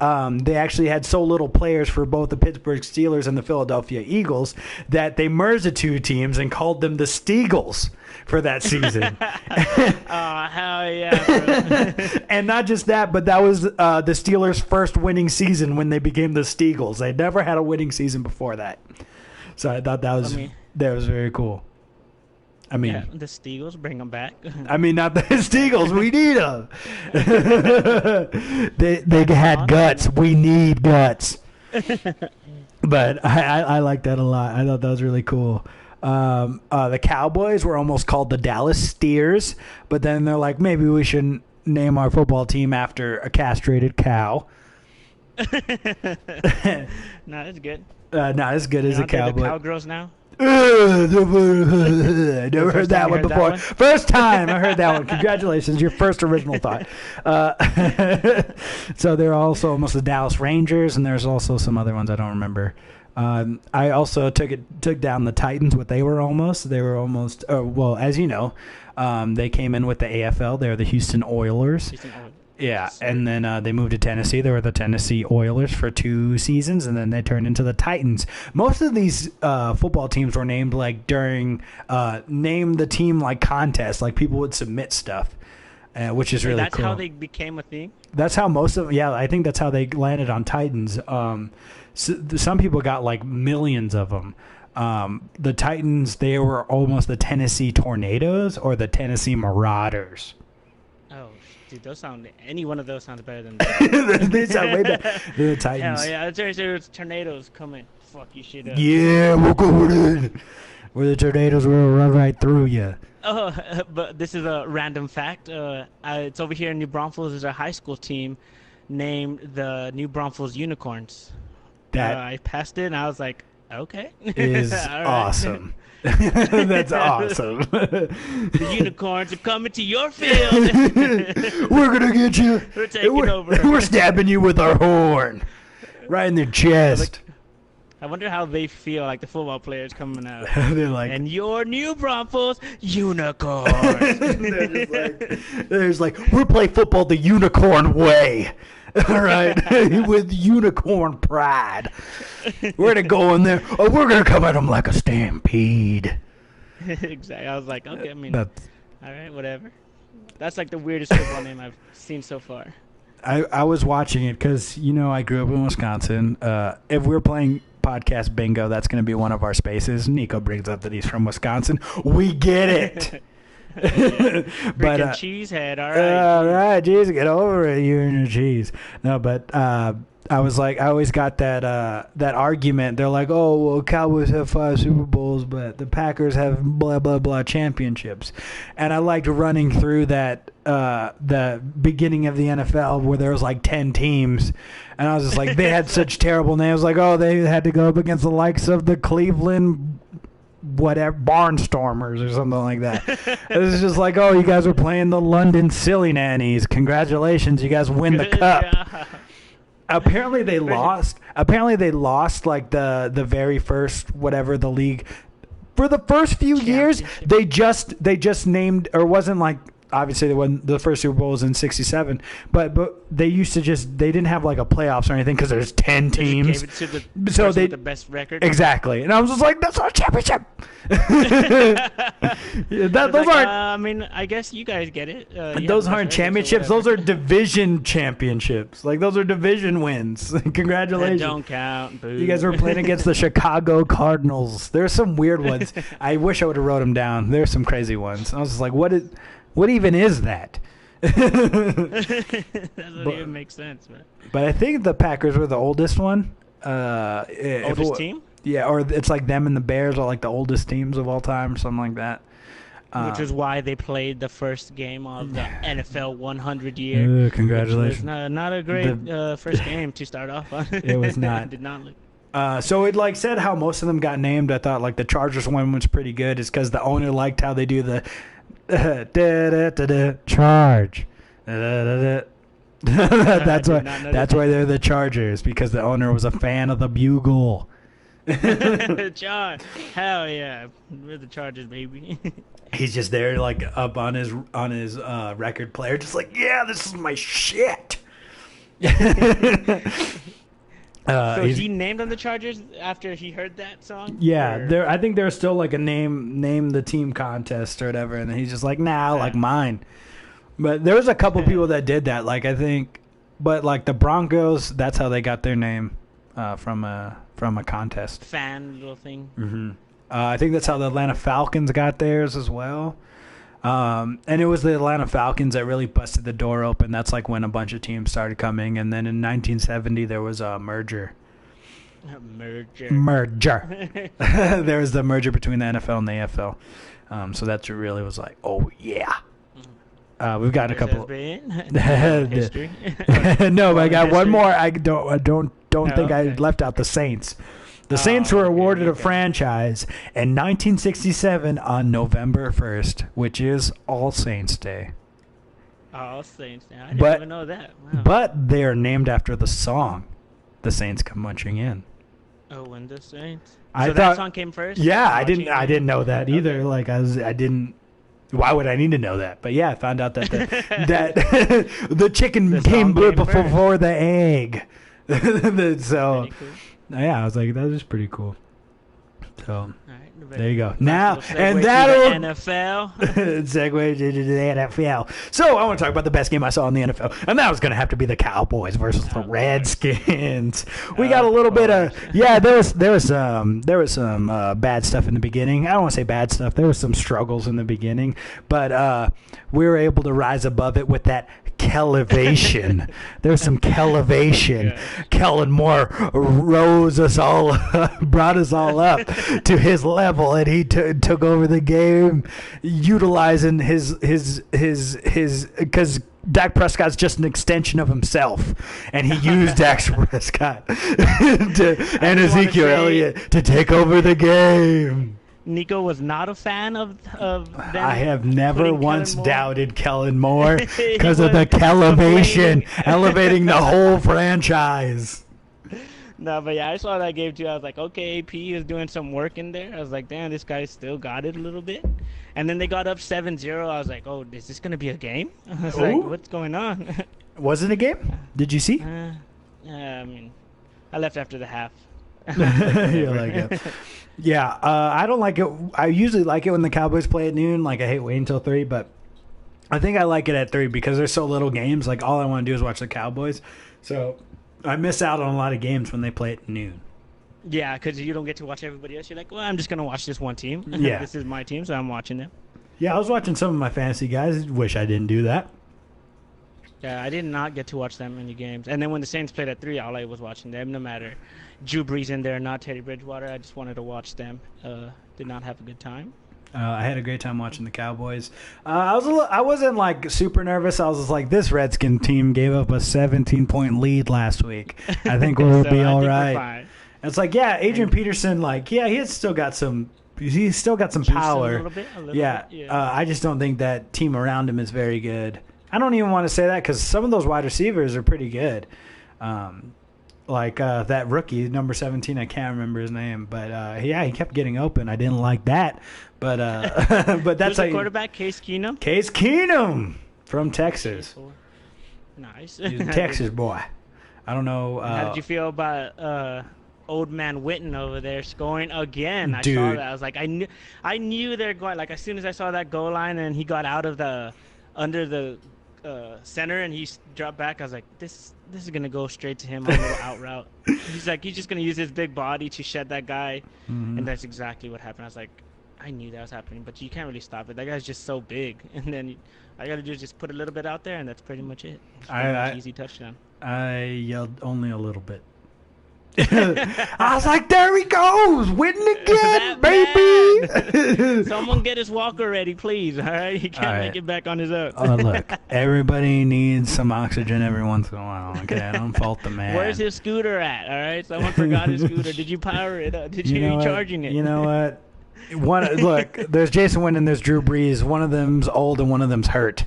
they actually had so little players for both the Pittsburgh Steelers and the Philadelphia Eagles that they merged the two teams and called them the Steagles for that season. Oh, hell yeah. And not just that, but that was the Steelers' first winning season when they became the Steagles. They never had a winning season before that. So I thought that was very cool. I mean, yeah, the Steagles, bring them back. I mean, not the Steagles. We need them. they had guts. We need guts. But I like that a lot. I thought that was really cool. The Cowboys were almost called the Dallas Steers, but then they're like, maybe we should name our football team after a castrated cow. No, that's good. Not as good as a cowboy. The cowgirls now? Never heard that one before. That one? First time I heard that one. Congratulations, your first original thought. So they're also almost the Dallas Rangers, and there's also some other ones I don't remember. I also took down the Titans. What they were almost. Well, as you know, they came in with the AFL. They're the Houston Oilers. Yeah, and then they moved to Tennessee. They were the Tennessee Oilers for 2 seasons, and then they turned into the Titans. Most of these football teams were named like during name the team like contests. Like people would submit stuff, which is really cool. That's how they became a thing? That's how I think that's how they landed on Titans. Some people got like millions of them. The Titans, they were almost the Tennessee Tornadoes or the Tennessee Marauders. Oh, dude, any one of those sounds better than that. They sound way better than the Titans. Hell yeah, there's tornadoes coming. Fuck you shit up. Yeah, we're going in. Where the tornadoes will run right through you. Oh, but this is a random fact. It's over here in New Braunfels. There's a high school team named the New Braunfels Unicorns. I passed it, and I was like, okay. Is awesome. That's awesome. The unicorns are coming to your field. We're going to get you. We're taking over. We're stabbing you with our horn. Right in the chest. I wonder how they feel like the football players coming out. They're like, and your New Braunfels unicorns. they're just like, we'll play football the unicorn way. All right, with unicorn pride. We're going to go in there. Oh, we're going to come at them like a stampede. Exactly. I was like, okay, I mean, all right, whatever. That's like the weirdest football name I've seen so far. I was watching it because, I grew up in Wisconsin. If we're playing podcast bingo, that's going to be one of our spaces. Nico brings up that he's from Wisconsin. We get it. But cheesehead, all right. All right, jeez, get over it, you and your cheese. No, but I was like, I always got that argument. They're like, oh, well, Cowboys have 5 Super Bowls, but the Packers have blah blah blah championships. And I liked running through that the beginning of the NFL where there was like 10 teams, and I was just like, they had such terrible names. Like, oh, they had to go up against the likes of the Cleveland whatever Barnstormers or something like that. It was just like, oh, you guys were playing the London Silly Nannies. Congratulations, you guys win the cup. Yeah. Apparently they lost like the very first whatever the league. For the first few years, they just named, or wasn't like, obviously they won the first Super Bowl was in '67, but they used to they didn't have like a playoffs or anything because there's 10 teams. They gave it to with the best record. Exactly, and I was just like, that's our championship. Those aren't. I mean, I guess you guys get it. Those aren't championships. Those are division championships. Like those are division wins. Congratulations. That don't count. Boo. You guys were playing against the Chicago Cardinals. There's some weird ones. I wish I would have wrote them down. There's some crazy ones. I was just like, what even is that? That doesn't even make sense, man. But I think the Packers were the oldest one. Oldest team? Yeah, or it's like them and the Bears are like the oldest teams of all time or something like that. Which is why they played the first game of the NFL 100 year. Congratulations. Not a great first game to start off on. It was not. It did not look. So it like said how most of them got named. I thought like the Chargers one was pretty good. Is because the owner liked how they do the charge. That's why they're the Chargers, because the owner was a fan of the bugle. John, hell yeah, we're the Chargers, baby. He's just there, like up on his record player, just like, yeah, this is my shit. So he named them the Chargers after he heard that song? Yeah, Or- I think there's still like a name the team contest or whatever, and he's just like, nah, like mine. But there was a couple people that did that, like I think, but like the Broncos, that's how they got their name from a contest. fan little thing. Mm-hmm. I think that's how the Atlanta Falcons got theirs as well. And it was the Atlanta Falcons that really busted the door open. That's like when a bunch of teams started coming. And then in 1970, there was a merger. Merger. There was the merger between the NFL and the AFL. So that's what really was like, oh, yeah. We've got a couple. History. No, but I got one more. I don't think I left out the Saints. The Saints were awarded a franchise in 1967 on November 1st, which is All Saints Day. All Saints. I didn't even know that. Wow. But they are named after the song, "The Saints Come Marching In." Oh, when the Saints. I So that song came first. Yeah, I didn't know that either. Okay. Like I didn't. Why would I need to know that? But yeah, I found out that that the chicken came before the egg. So. Cool. Yeah, I was like, that is pretty cool. So, All right, there you go. Now, and to that'll the NFL. segue to the NFL. So, I want to talk about the best game I saw in the NFL, and that was going to have to be the Cowboys versus the Redskins. We got a little bit of there was some bad stuff in the beginning. I don't want to say bad stuff. There was some struggles in the beginning, but we were able to rise above it with that Kelevation. There's some Kelevation. Kellen Moore rose us all, brought us all up to his level, and he took over the game, utilizing his because Dak Prescott's just an extension of himself, and he used Dak Prescott and Ezekiel Elliott to take over the game. Nico was not a fan of them. I have never once doubted Kellen Moore He because of the was Kelevation, complaining. elevating the whole franchise. No, but yeah, I saw that game too. I was like, okay, AP is doing some work in there. I was like, damn, this guy still got it a little bit. And then they got up 7-0. I was like, oh, is this going to be a game? I was like, what's going on? Was it a game? Did you see? I mean, I left after the half. You're like, yeah, I don't like it. I usually like it when the Cowboys play at noon. Like, I hate waiting until 3, but I think I like it at 3 because there's so little games. Like, all I want to do is watch the Cowboys. So I miss out on a lot of games when they play at noon. Yeah, because you don't get to watch everybody else. You're like, well, I'm just going to watch this one team. Yeah. This is my team, so I'm watching them. Yeah, I was watching some of my fantasy guys. Wish I didn't do that. Yeah, I did not get to watch that many games. And then when the Saints played at 3, all I was watching them, no matter Drew Brees in there, not Teddy Bridgewater. I just wanted to watch them. Did not have a good time. I had a great time watching the Cowboys. I wasn't like super nervous. I was just like, this Redskin team gave up a 17-point lead last week. I think we'll be all right. It's like, yeah, Adrian Peterson, like, yeah, he's still got some power. A little bit. Yeah. I just don't think that team around him is very good. I don't even want to say that because some of those wide receivers are pretty good. Like that rookie, number 17, I can't remember his name, but yeah, he kept getting open. I didn't like that, but but that's the quarterback, Case Keenum. Case Keenum from Texas. Nice. He's a Texas boy. I don't know. How did you feel about old man Witten over there scoring again? I Dude. saw that. I was like, I knew they're going. Like as soon as I saw that goal line and he got out of under the center and he dropped back, I was like, this is gonna go straight to him on a little out route. He's just gonna use his big body to shed that guy, and that's exactly what happened. I was like, I knew that was happening, but you can't really stop it. That guy's just so big, and then I gotta do is just put a little bit out there, and that's pretty much it. Easy touchdown. I yelled only a little bit. I was like, there he goes, winning again, baby. Someone get his walker ready, please. All right, he can't make it back on his own. Look, everybody needs some oxygen every once in a while. Okay, I don't fault the man. Where's his scooter at? All right, someone forgot his scooter. Did you power it up? Did you recharging it? You know what? Look, there's Jason Witten and there's Drew Brees. One of them's old and one of them's hurt.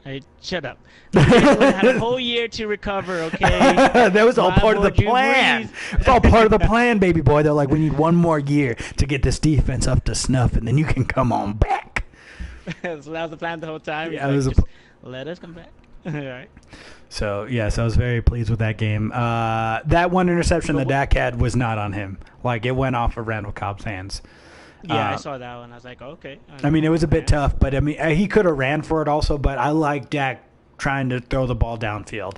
Hey, shut up. Jalen had a whole year to recover, okay? That was all My part of the boy Drew plan. Brees. It's all part of the plan, baby boy. They're like, we need one more year to get this defense up to snuff, and then you can come on back. So that was the plan the whole time. Yeah, He's it like, was just let us come back. All right. So, yes, I was very pleased with that game. That one interception that Dak had was not on him. Like, it went off of Randall Cobb's hands. Yeah, I saw that one. I was like, okay. I mean, it was a bit tough, but I mean, he could have ran for it also, but I like Dak trying to throw the ball downfield.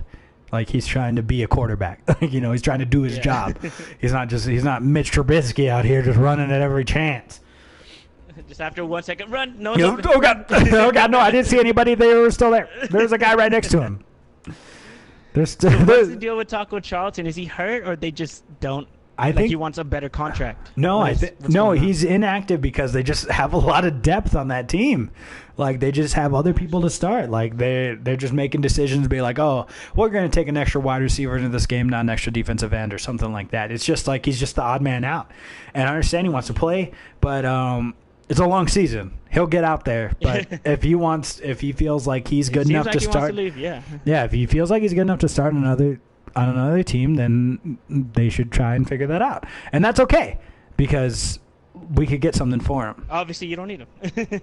Like, he's trying to be a quarterback. You know, he's trying to do his job. He's not Mitch Trubisky out here just running at every chance. Just after 1 second, run. No, Oh, God. Oh, God, no, I didn't see anybody. They were still there. There's a guy right next to him. What's the deal with Taco Charlton? Is he hurt, or they just don't? I think he wants a better contract. No, he's inactive because they just have a lot of depth on that team. Like, they just have other people to start. Like, they're just making decisions to be like, oh, we're going to take an extra wide receiver into this game, not an extra defensive end or something like that. It's just like he's just the odd man out. And I understand he wants to play, but it's a long season. He'll get out there, but if he feels like he's good enough to start, wants to leave, yeah, if he feels like he's good enough to start on another team, then they should try and figure that out, and that's okay because we could get something for him. Obviously, you don't need him,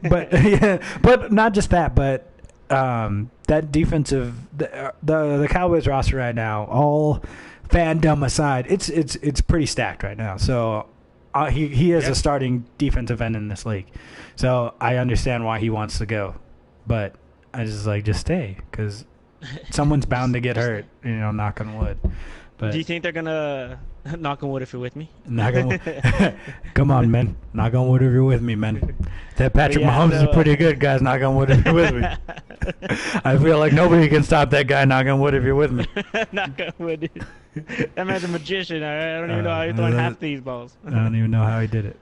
but not just that, but that defensive the Cowboys roster right now, all fandom aside, it's pretty stacked right now. So. He is a starting defensive end in this league. So I understand why he wants to go. But I just stay because someone's bound to get hurt, knock on wood. But do you think they're going to knock on wood if you're with me? Knock on wood. Come on, man. Knock on wood if you're with me, man. That Patrick Mahomes is pretty good, guys. Knock on wood if you're with me. I feel like nobody can stop that guy. Knock on wood if you're with me. Knock on wood. That man's a magician. I don't even know how he's throwing half these balls. I don't even know how he did it.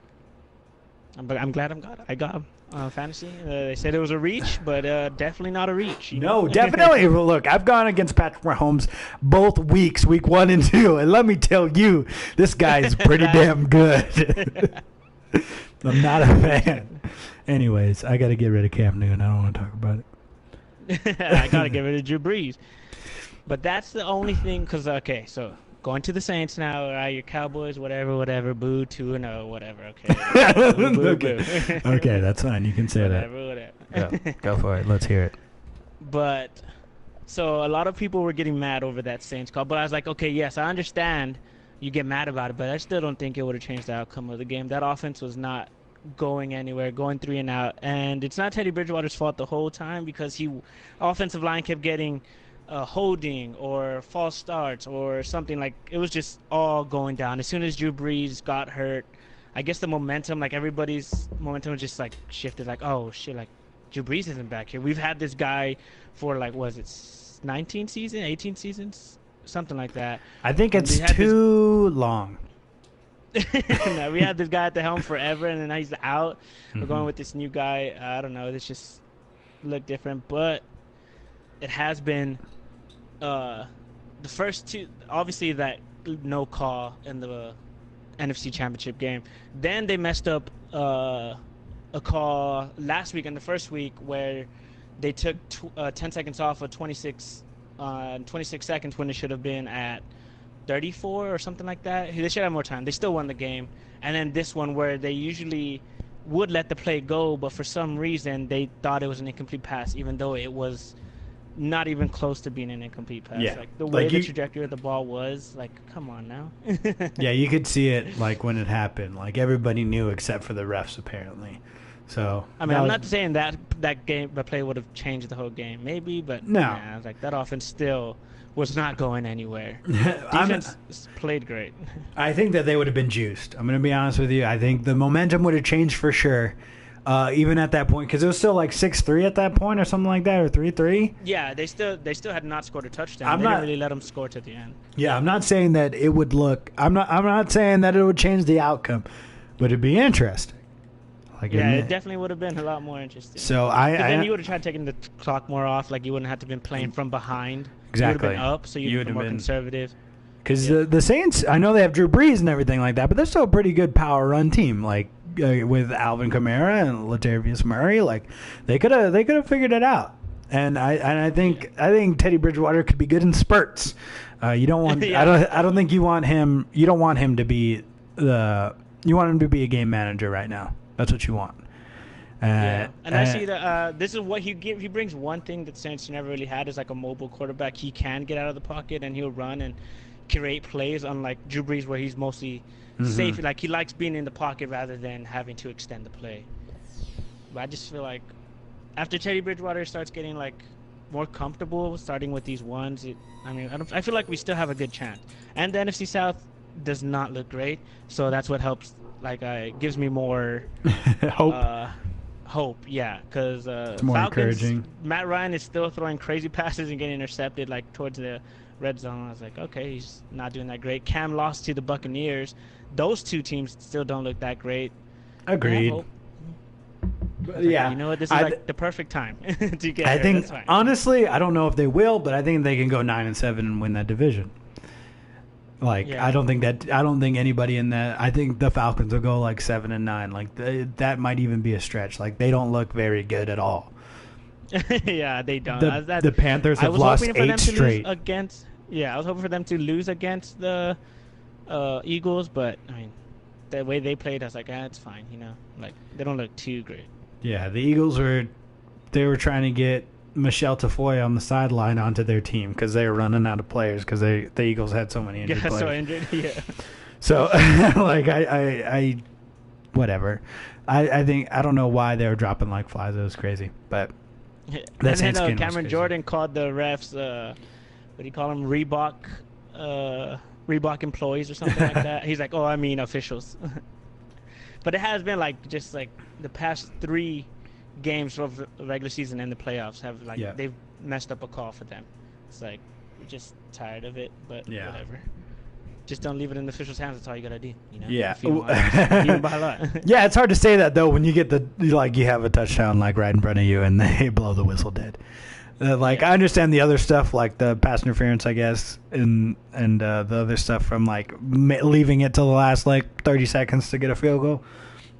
But I'm glad I got him. Fantasy. They said it was a reach, but definitely not a reach. No, definitely. Look, I've gone against Patrick Mahomes both weeks, week 1 and 2, and let me tell you, this guy is pretty damn good. I'm not a fan. Anyways, I got to get rid of Cam Newton. I don't want to talk about it. I got to get rid of Drew Brees. But that's the only thing, because, okay, so going to the Saints now, your Cowboys, whatever, boo, 2-0, whatever, okay. Boo, okay. Okay, that's fine. You can say whatever. Yeah, go for it. Let's hear it. But, so a lot of people were getting mad over that Saints call, but I was like, okay, yes, I understand you get mad about it, but I still don't think it would have changed the outcome of the game. That offense was not going anywhere, going 3 and out, and it's not Teddy Bridgewater's fault the whole time because offensive line kept getting holding or false starts or something. Like, it was just all going down. As soon as Drew Brees got hurt, I guess the momentum, like everybody's momentum just like shifted, like, oh shit, like Drew Brees isn't back here. We've had this guy for like, was it 19 seasons, 18 seasons, something like that. I think it's too long. No, we had this guy at the helm forever, and then now he's out. We're going with this new guy. I don't know. This just looked different, but it has been the first two. Obviously, that no call in the NFC Championship game. Then they messed up a call last week in the first week where they took 10 seconds off of 26 seconds when it should have been at 34 or something like that. They should have more time. They still won the game. And then this one where they usually would let the play go, but for some reason they thought it was an incomplete pass, even though it was not even close to being an incomplete pass. Yeah. Like the way the trajectory of the ball was, like, come on now. Yeah, you could see it like when it happened. Like everybody knew except for the refs apparently. So I mean, I'm not saying that play would have changed the whole game, maybe, but no. Yeah, I was like, that offense still was not going anywhere. Defense played great. I think that they would have been juiced. I'm going to be honest with you. I think the momentum would have changed for sure, even at that point, because it was still like 6-3 at that point or something like that, or 3-3. Yeah, they still had not scored a touchdown. They didn't really let them score to the end. Yeah, I'm not saying that it would look. I'm not saying that it would change the outcome, but it'd be interesting. Like it definitely would have been a lot more interesting. So then you would have tried taking the clock more off. Like you wouldn't have to been playing from behind. Exactly. You would have been up, so you'd be more conservative. Because the Saints, I know they have Drew Brees and everything like that, but they're still a pretty good power run team. Like with Alvin Kamara and Latavius Murray, like they could have figured it out. And I think Teddy Bridgewater could be good in spurts. You don't want. Yeah. I don't think you want him. You don't want him to be the. You want him to be a game manager right now. That's what you want. Yeah, and I see that this is what he brings. One thing that Saints never really had is like a mobile quarterback. He can get out of the pocket and he'll run and create plays, unlike Drew Brees, where he's mostly safe. Like he likes being in the pocket rather than having to extend the play. But I just feel like after Teddy Bridgewater starts getting like more comfortable, starting with these ones, I feel like we still have a good chance. And the NFC South does not look great, so that's what helps. Like, gives me more hope, yeah, because more Falcons, encouraging. Matt Ryan is still throwing crazy passes and getting intercepted like towards the red zone. I was like, okay, he's not doing that great. Cam lost to the Buccaneers. Those two teams still don't look that great. Agreed. Yeah, you know what? This is like the perfect time to get. I think honestly, I don't know if they will, but I think they can go 9-7 and win that division. Like I don't think anybody in that. I think the Falcons will go like 7-9. Like that might even be a stretch. Like they don't look very good at all. Yeah, they don't. The Panthers have lost 8 straight. I was hoping for them to lose against the Eagles, but I mean, the way they played, I was like, it's fine. You know, like they don't look too great. Yeah, the Eagles were trying to get Michelle Tafoya on the sideline onto their team because they were running out of players because the Eagles had so many injured players. So injured, yeah. So, like, I whatever. I think I don't know why they were dropping like flies. It was crazy, but that's and then Cameron Jordan called the refs. What do you call them? Reebok employees or something like that. He's like, I mean officials. But it has been like just like the past 3 games of the regular season and the playoffs have they've messed up a call for them. It's like we're just tired of it, but whatever. Just don't leave it in the officials' hands. That's all you gotta do. You know? Yeah. By a lot. Yeah, it's hard to say that though when you get you have a touchdown like right in front of you and they blow the whistle dead. I understand the other stuff like the pass interference, I guess, and the other stuff from like leaving it till the last like 30 seconds to get a field goal.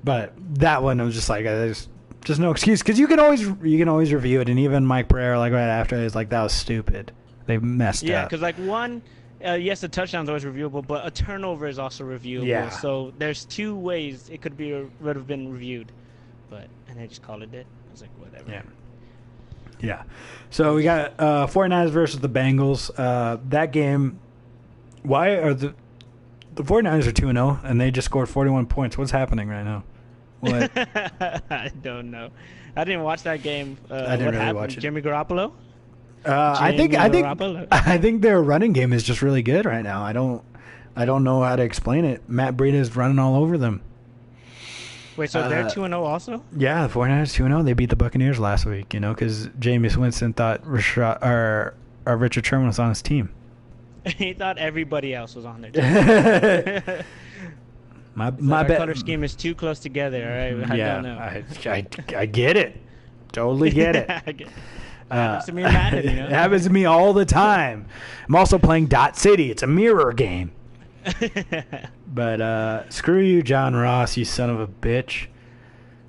But that one, I was just like, there's just no excuse because you can always review it, and even Mike Pereira like right after is like that was stupid. They messed up. Yeah, because like one, yes, the touchdown's always reviewable, but a turnover is also reviewable. Yeah. So there's 2 ways it would have been reviewed, and they just called it dead. I was like, whatever. Yeah. Yeah. So we got 49ers versus the Bengals. That game, why are the 49ers are 2-0 and they just scored 41 points? What's happening right now? What? I don't know. I didn't watch that game. I didn't really watch it. Jimmy Garoppolo? I think their running game is just really good right now. I don't know how to explain it. Matt Breida is running all over them. Wait, so they're 2-0 also? Yeah, the 49ers 2-0. They beat the Buccaneers last week, because Jameis Winston thought Richard Sherman was on his team. He thought everybody else was on their team. my color scheme is too close together, all right? I don't know. I get it. Totally get it. Happens to me in Madden, It happens to me all the time. I'm also playing Dot City. It's a mirror game. But screw you, John Ross, you son of a bitch.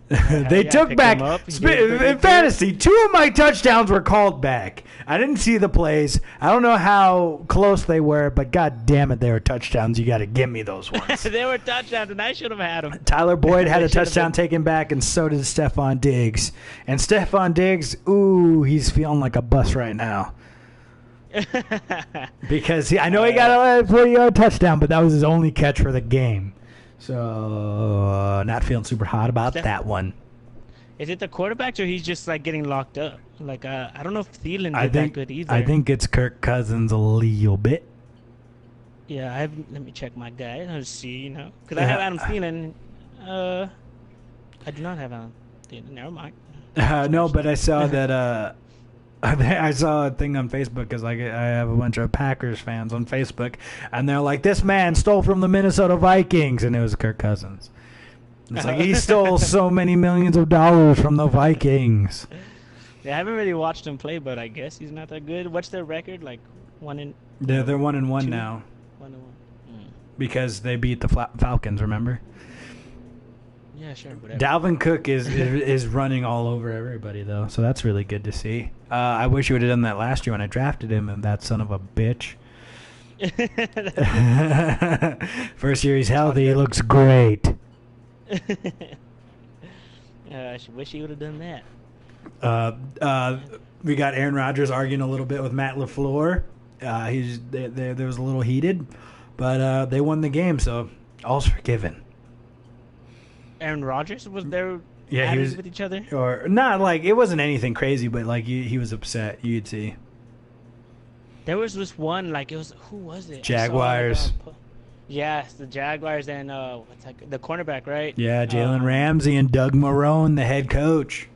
They took back in fantasy. 2 of my touchdowns were called back. I didn't see the plays. I don't know how close they were, but god damn it, they were touchdowns. You got to give me those ones. They were touchdowns, and I should have had them. Tyler Boyd had a touchdown taken back, and so did Stephon Diggs. And Stephon Diggs, he's feeling like a bus right now. Because I know he got a 40-yard touchdown, but that was his only catch for the game. So not feeling super hot about that one. Is it the quarterbacks, or he's just like getting locked up? Like I don't know if Thielen did that good either. I think it's Kirk Cousins a little bit. Yeah, let me check my guy. Let's see, because I have Adam Thielen. I do not have Adam Thielen. Never mind. No, but I saw that. I saw a thing on Facebook because I have a bunch of Packers fans on Facebook, and they're like, "This man stole from the Minnesota Vikings," and it was Kirk Cousins. It's like he stole so many millions of dollars from the Vikings. Yeah, I haven't really watched him play, but I guess he's not that good. What's their record? Like 1-1. They're 1-1 now. 1-1. Because they beat the Falcons. Remember? Yeah, sure, whatever. Dalvin Cook is running all over everybody though, so that's really good to see. I wish you would have done that last year when I drafted him, and that son of a bitch. First year he's healthy, he looks great. I wish he would have done that. We got Aaron Rodgers arguing a little bit with Matt LaFleur. There was a little heated, but they won the game, so all's forgiven. Aaron Rodgers was there. Yeah, he was with each other, or not like it wasn't anything crazy, but like he was upset. You'd see. There was this one, like it was who was it? Jaguars. Yes, the Jaguars and what's that? The cornerback, right? Yeah, Jalen Ramsey and Doug Marrone, the head coach.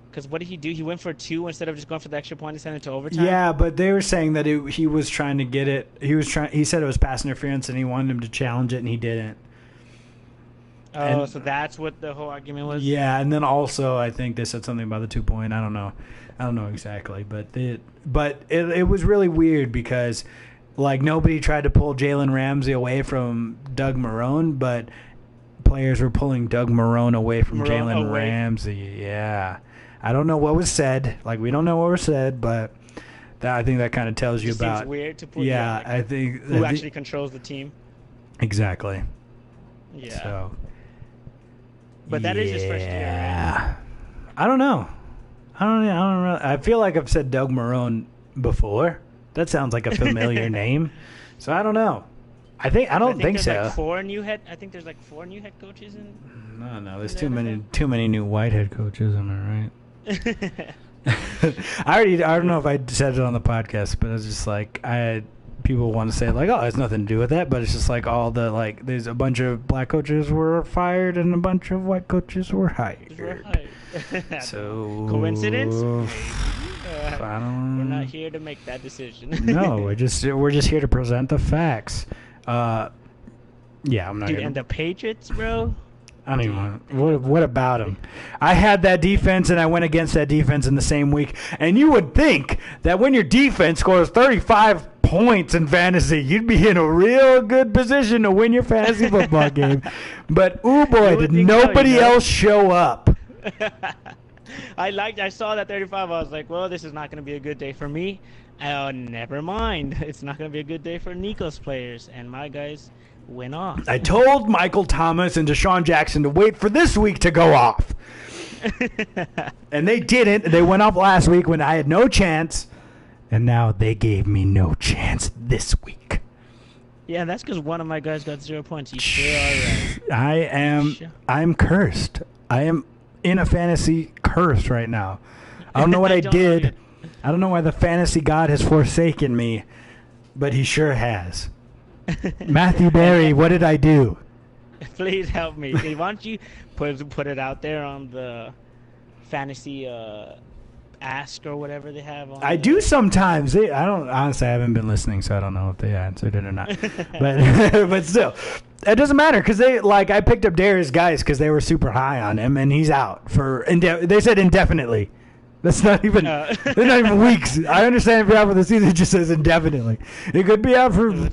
Because what did he do? He went for 2 instead of just going for the extra point and sent it to overtime. Yeah, but they were saying that he was trying to get it. He said it was pass interference, and he wanted him to challenge it, and he didn't. Oh, so that's what the whole argument was? Yeah, and then also I think they said something about the 2-point. I don't know exactly, but it was really weird because like nobody tried to pull Jalen Ramsey away from Doug Marrone, but players were pulling Doug Marrone away from Jalen Ramsey. Yeah, I don't know what was said. Like we don't know what was said, but I think that kind of tells you about. Seems weird to put. Yeah, like, I think who actually controls the team. Exactly. Yeah. So. But that is his first year, right? I don't know. I feel like I've said Doug Marrone before. That sounds like a familiar name. So I don't know. I don't think so. I think there's like 4 new head coaches in. No, there's too many new white head coaches. Am I right? I don't know if I said it on the podcast, but it's just like people want to say like, oh, it has nothing to do with that, but it's just like all the like, there's a bunch of black coaches were fired and a bunch of white coaches were hired. So coincidence? We're not here to make that decision. No, we're just here to present the facts. Yeah, I'm not. Dude, and the Patriots, bro. I don't even want. What about him? I had that defense, and I went against that defense in the same week. And you would think that when your defense scores 35 points in fantasy, you'd be in a real good position to win your fantasy football game. But oh boy, did nobody else show up. I saw that 35. I was like, well, this is not going to be a good day for me. Never mind. It's not going to be a good day for Nico's players, and my guys went off. I told Michael Thomas and Deshaun Jackson to wait for this week to go off. And they didn't. They went off last week when I had no chance, and now they gave me no chance this week. Yeah, that's because one of my guys got 0 points. You sure are right. I'm cursed. I am in a fantasy curse right now. I don't know what I did. I don't know why the fantasy god has forsaken me, but he sure has. Matthew Berry, what did I do? Please help me. Why don't you put it out there on the fantasy ask or whatever they have on I do sometimes. I haven't been listening, so I don't know if they answered it or not. But still, it doesn't matter because I picked up Darius Guice because they were super high on him, and he's out for they said indefinitely. That's not even they're not even weeks. I understand if you're out for the season, it just says indefinitely. It could be out for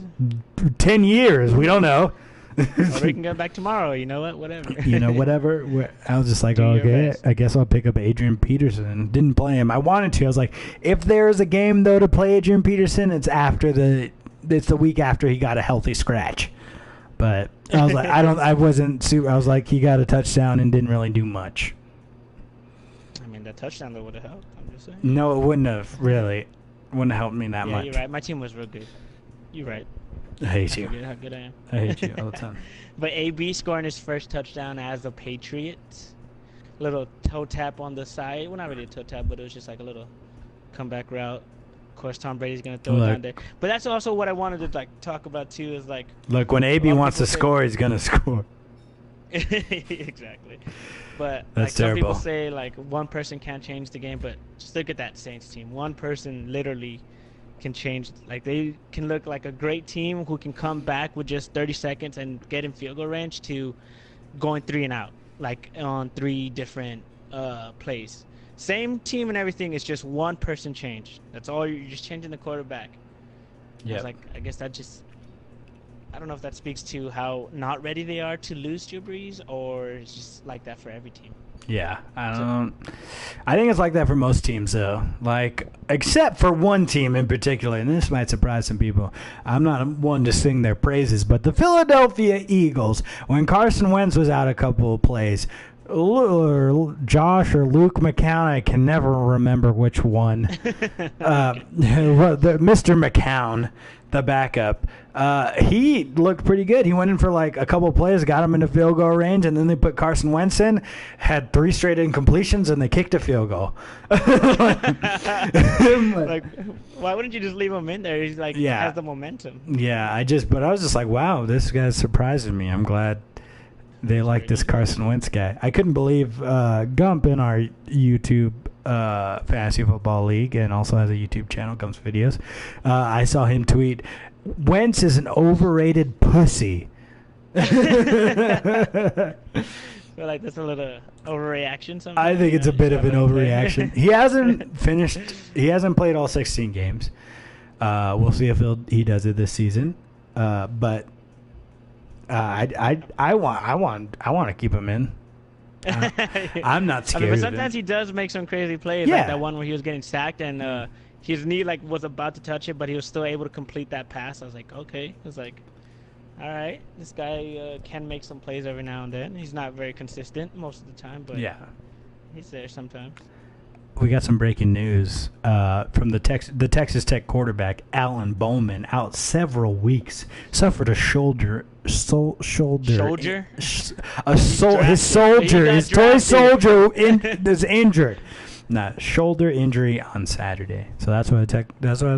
10 years. We don't know. Or we can go back tomorrow. You know what? Whatever. Whatever. I was just like, okay, I guess I'll pick up Adrian Peterson. Didn't play him. I wanted to. I was like, if there's a game though to play Adrian Peterson, it's the week after he got a healthy scratch. But I was like, I was like, he got a touchdown and didn't really do much. That touchdown that would have helped. I'm just saying. No, it wouldn't have really. Wouldn't have helped me that much. Yeah, you're right. My team was real good. You're right. I hate you. How good I am. I hate you all the time. But AB scoring his first touchdown as a Patriot. Little toe tap on the side. Well, not really a toe tap, but it was just like a little comeback route. Of course, Tom Brady's gonna throw it down there. But that's also what I wanted to talk about too. Is like. Look, when AB wants to score, he's gonna score. Exactly. But that's some terrible. people say one person can't change the game, but just look at that Saints team. One person literally can change. They can look like a great team who can come back with just 30 seconds and get in field goal range to going 3 and out, on 3 different plays. Same team and everything. It's just one person change. That's all. You're just changing the quarterback. Yeah. I guess that just I don't know if that speaks to how not ready they are to lose Drew Brees, or it's just like that for every team. Yeah, I think it's like that for most teams, though. Like, except for one team in particular, and this might surprise some people. I'm not one to sing their praises, but the Philadelphia Eagles, when Carson Wentz was out a couple of plays, Josh or Luke McCown, I can never remember which one. Mr. McCown, the backup, he looked pretty good. He went in for like a couple of plays, got him into field goal range, and then they put Carson Wentz in, had 3 straight incompletions, and they kicked a field goal. Like, why wouldn't you just leave him in there? He's like, has the momentum. Yeah, but I was just like, wow, this guy's surprising me. I'm glad they like this Carson Wentz guy. I couldn't believe Gump in our YouTube fantasy football league, and also has a YouTube channel, Gump's Videos. I saw him tweet, Wentz is an overrated pussy. I feel like that's a little overreaction. Sometimes. I think it's a bit of an overreaction. He hasn't played all 16 games. We'll see if he does it this season. But I want to keep him in. I'm not scared. But sometimes he does make some crazy plays, like that one where he was getting sacked and his knee was about to touch it, but he was still able to complete that pass. I was like, okay. I was like, all right, this guy can make some plays every now and then. He's not very consistent most of the time, but he's there sometimes. We got some breaking news from the Texas Tech quarterback Alan Bowman, out several weeks, suffered a shoulder. His toy soldier is injured. Shoulder injury on Saturday. So that's why the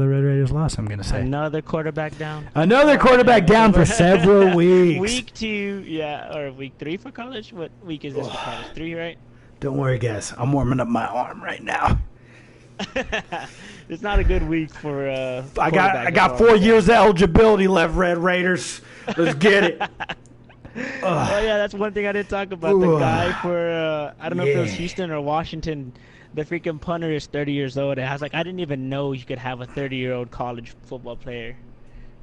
Red Raiders lost. I'm gonna say another quarterback down. Another quarterback down for several weeks. Week 2, or week 3 for college. What week is this for college? 3, right? Don't worry, guys. I'm warming up my arm right now. It's not a good week for. I got 4 years of eligibility left, Red Raiders. Let's get it. Oh yeah, that's one thing I didn't talk about. The guy for I don't know if it was Houston or Washington. The freaking punter is 30 years old. And I was like, I didn't even know you could have a 30-year-old college football player,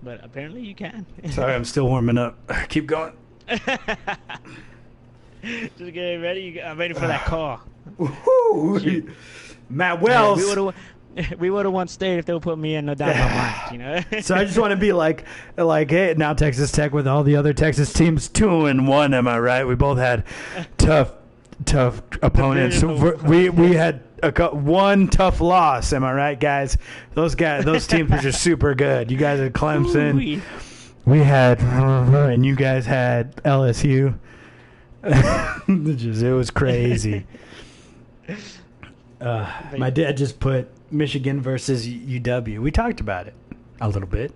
but apparently you can. Sorry, I'm still warming up. Keep going. Just getting ready. I'm ready for that call. Matt Wells. We would have won state if they would put me in, no doubt in my mind. So I just want to be like, hey, now Texas Tech with all the other Texas teams 2-1. Am I right? We both had tough opponents. We had one tough loss. Am I right, guys? Those teams were just super good. You guys had Clemson. We had, and you guys had LSU. It was crazy. My dad just put Michigan versus UW. We talked about it a little bit.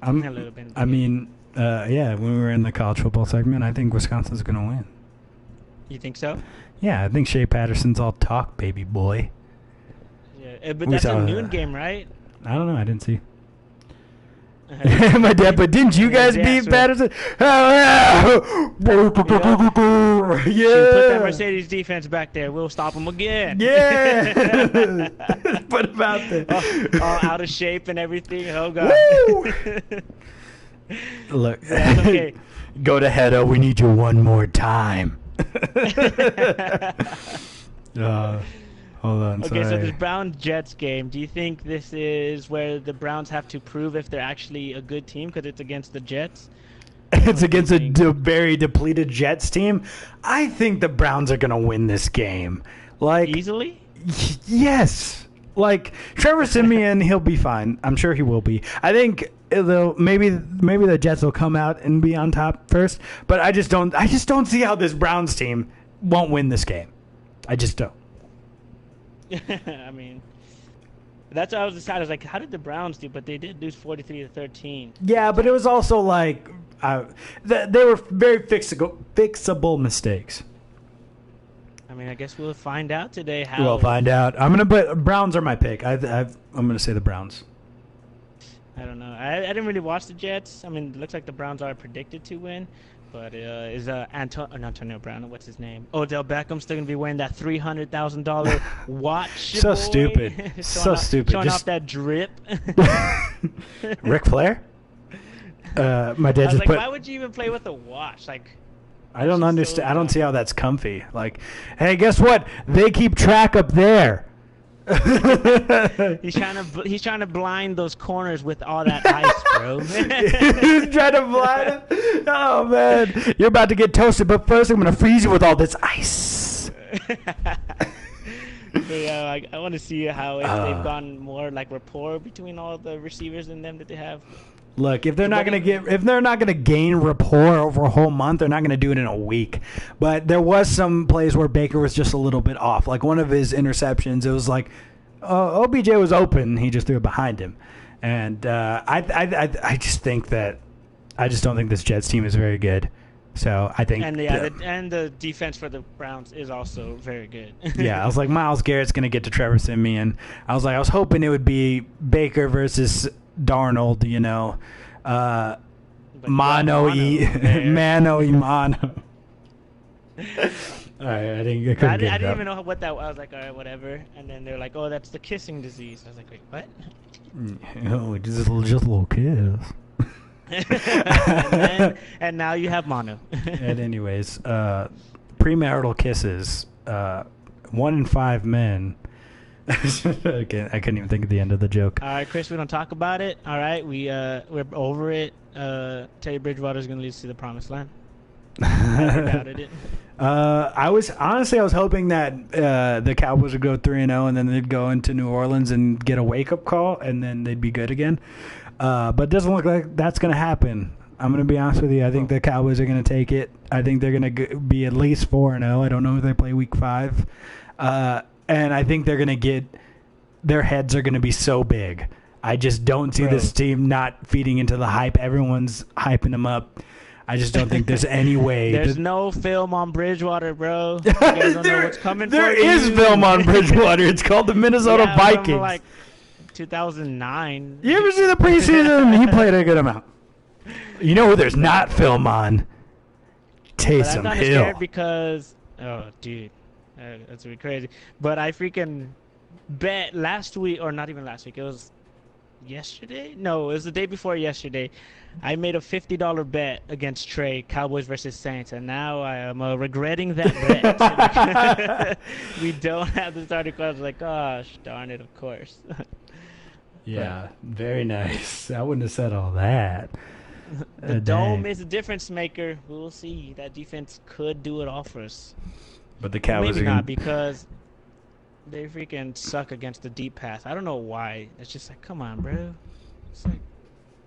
A little bit. I mean, when we were in the college football segment, I think Wisconsin's going to win. You think so? Yeah, I think Shea Patterson's all talk, baby boy. Yeah, but that's a noon game, right? I don't know. I didn't see. My dad, but didn't you guys beat Patterson? Yeah. Put that Mercedes defense back there. We'll stop them again. Yeah. What about that? All out of shape and everything. Oh, God. Look. Okay. Go to Hedo. We need you one more time. Hold on. Okay, so this Browns-Jets game, do you think this is where the Browns have to prove if they're actually a good team because it's against the Jets? It's against a very depleted Jets team. I think the Browns are going to win this game. Easily? Yes. Trevor Siemian, he'll be fine. I'm sure he will be. I think maybe the Jets will come out and be on top first, but I just don't see how this Browns team won't win this game. I just don't. I mean, that's what I was deciding. I was like, how did the Browns do? But they did lose 43-13. Yeah, but it was also they were very fixable mistakes. I mean, I guess we'll find out today. We'll find out. Browns are my pick. I'm going to say the Browns. I don't know. I didn't really watch the Jets. I mean, it looks like the Browns are predicted to win. But is Antonio Brown, what's his name? Odell Beckham still going to be wearing that $300,000 watch? So stupid. Stupid. Showing off that drip. Ric Flair? My dad I was just like, put. why would you even play with a watch? Like, I don't just understand. so I don't see dumb. how that's comfy. Like, hey, guess what? They keep track up there. He's trying to blind those corners with all that ice, bro. He's trying to blind him. Oh man, you're about to get toasted, but first I'm gonna freeze you with all this ice. But yeah, like, I want to see how if they've gotten more like rapport between all the receivers and them that they have. Look, if they're not gonna gain rapport over a whole month, they're not gonna do it in a week. But there was some plays where Baker was just a little bit off. Like one of his interceptions, it was like OBJ was open, he just threw it behind him. And I just don't think this Jets team is very good. So I think the defense for the Browns is also very good. Yeah, I was like, Myles Garrett's gonna get to Trevor Siemian. I was hoping it would be Baker versus Darnold, mano y mano. All right, I didn't even know what that was. I was like, all right, whatever. And then they're like, oh, that's the kissing disease. I was like, wait, what? Oh, just a little kiss. and now you have mono. And anyways, premarital kisses. 1 in 5 men. I couldn't even think of the end of the joke. All right, Chris, we don't talk about it. All right, we're over it. Teddy Bridgewater's going to lead us to the promised land. I doubted it. I was hoping that the Cowboys would go 3-0 and then they'd go into New Orleans and get a wake-up call and then they'd be good again. But it doesn't look like that's going to happen. I'm going to be honest with you. I think the Cowboys are going to take it. I think they're going to be at least 4-0. I don't know if they play Week 5. And I think they're going to get – their heads are going to be so big. I just don't see this team not feeding into the hype. Everyone's hyping them up. I just don't think there's any way. There's no film on Bridgewater, bro. You guys don't know what's coming for you. There is film on Bridgewater. It's called the Minnesota Vikings. From like 2009. You ever see the preseason? He played a good amount. You know who there's not film on? Taysom I'm Hill. scared because, oh, dude, that's really crazy. But I freaking bet last week, or not even last week, it was yesterday? No, it was the day before yesterday. I made a $50 bet against Trey, Cowboys versus Saints, and now I am regretting that bet. We don't have the starting quarterback. Like, gosh, darn it, of course. Yeah, very nice. I wouldn't have said all that. The dome is a difference maker. We'll see. That defense could do it all for us. But the Cowboys maybe are not because they freaking suck against the deep pass. I don't know why. It's just like, come on, bro. It's like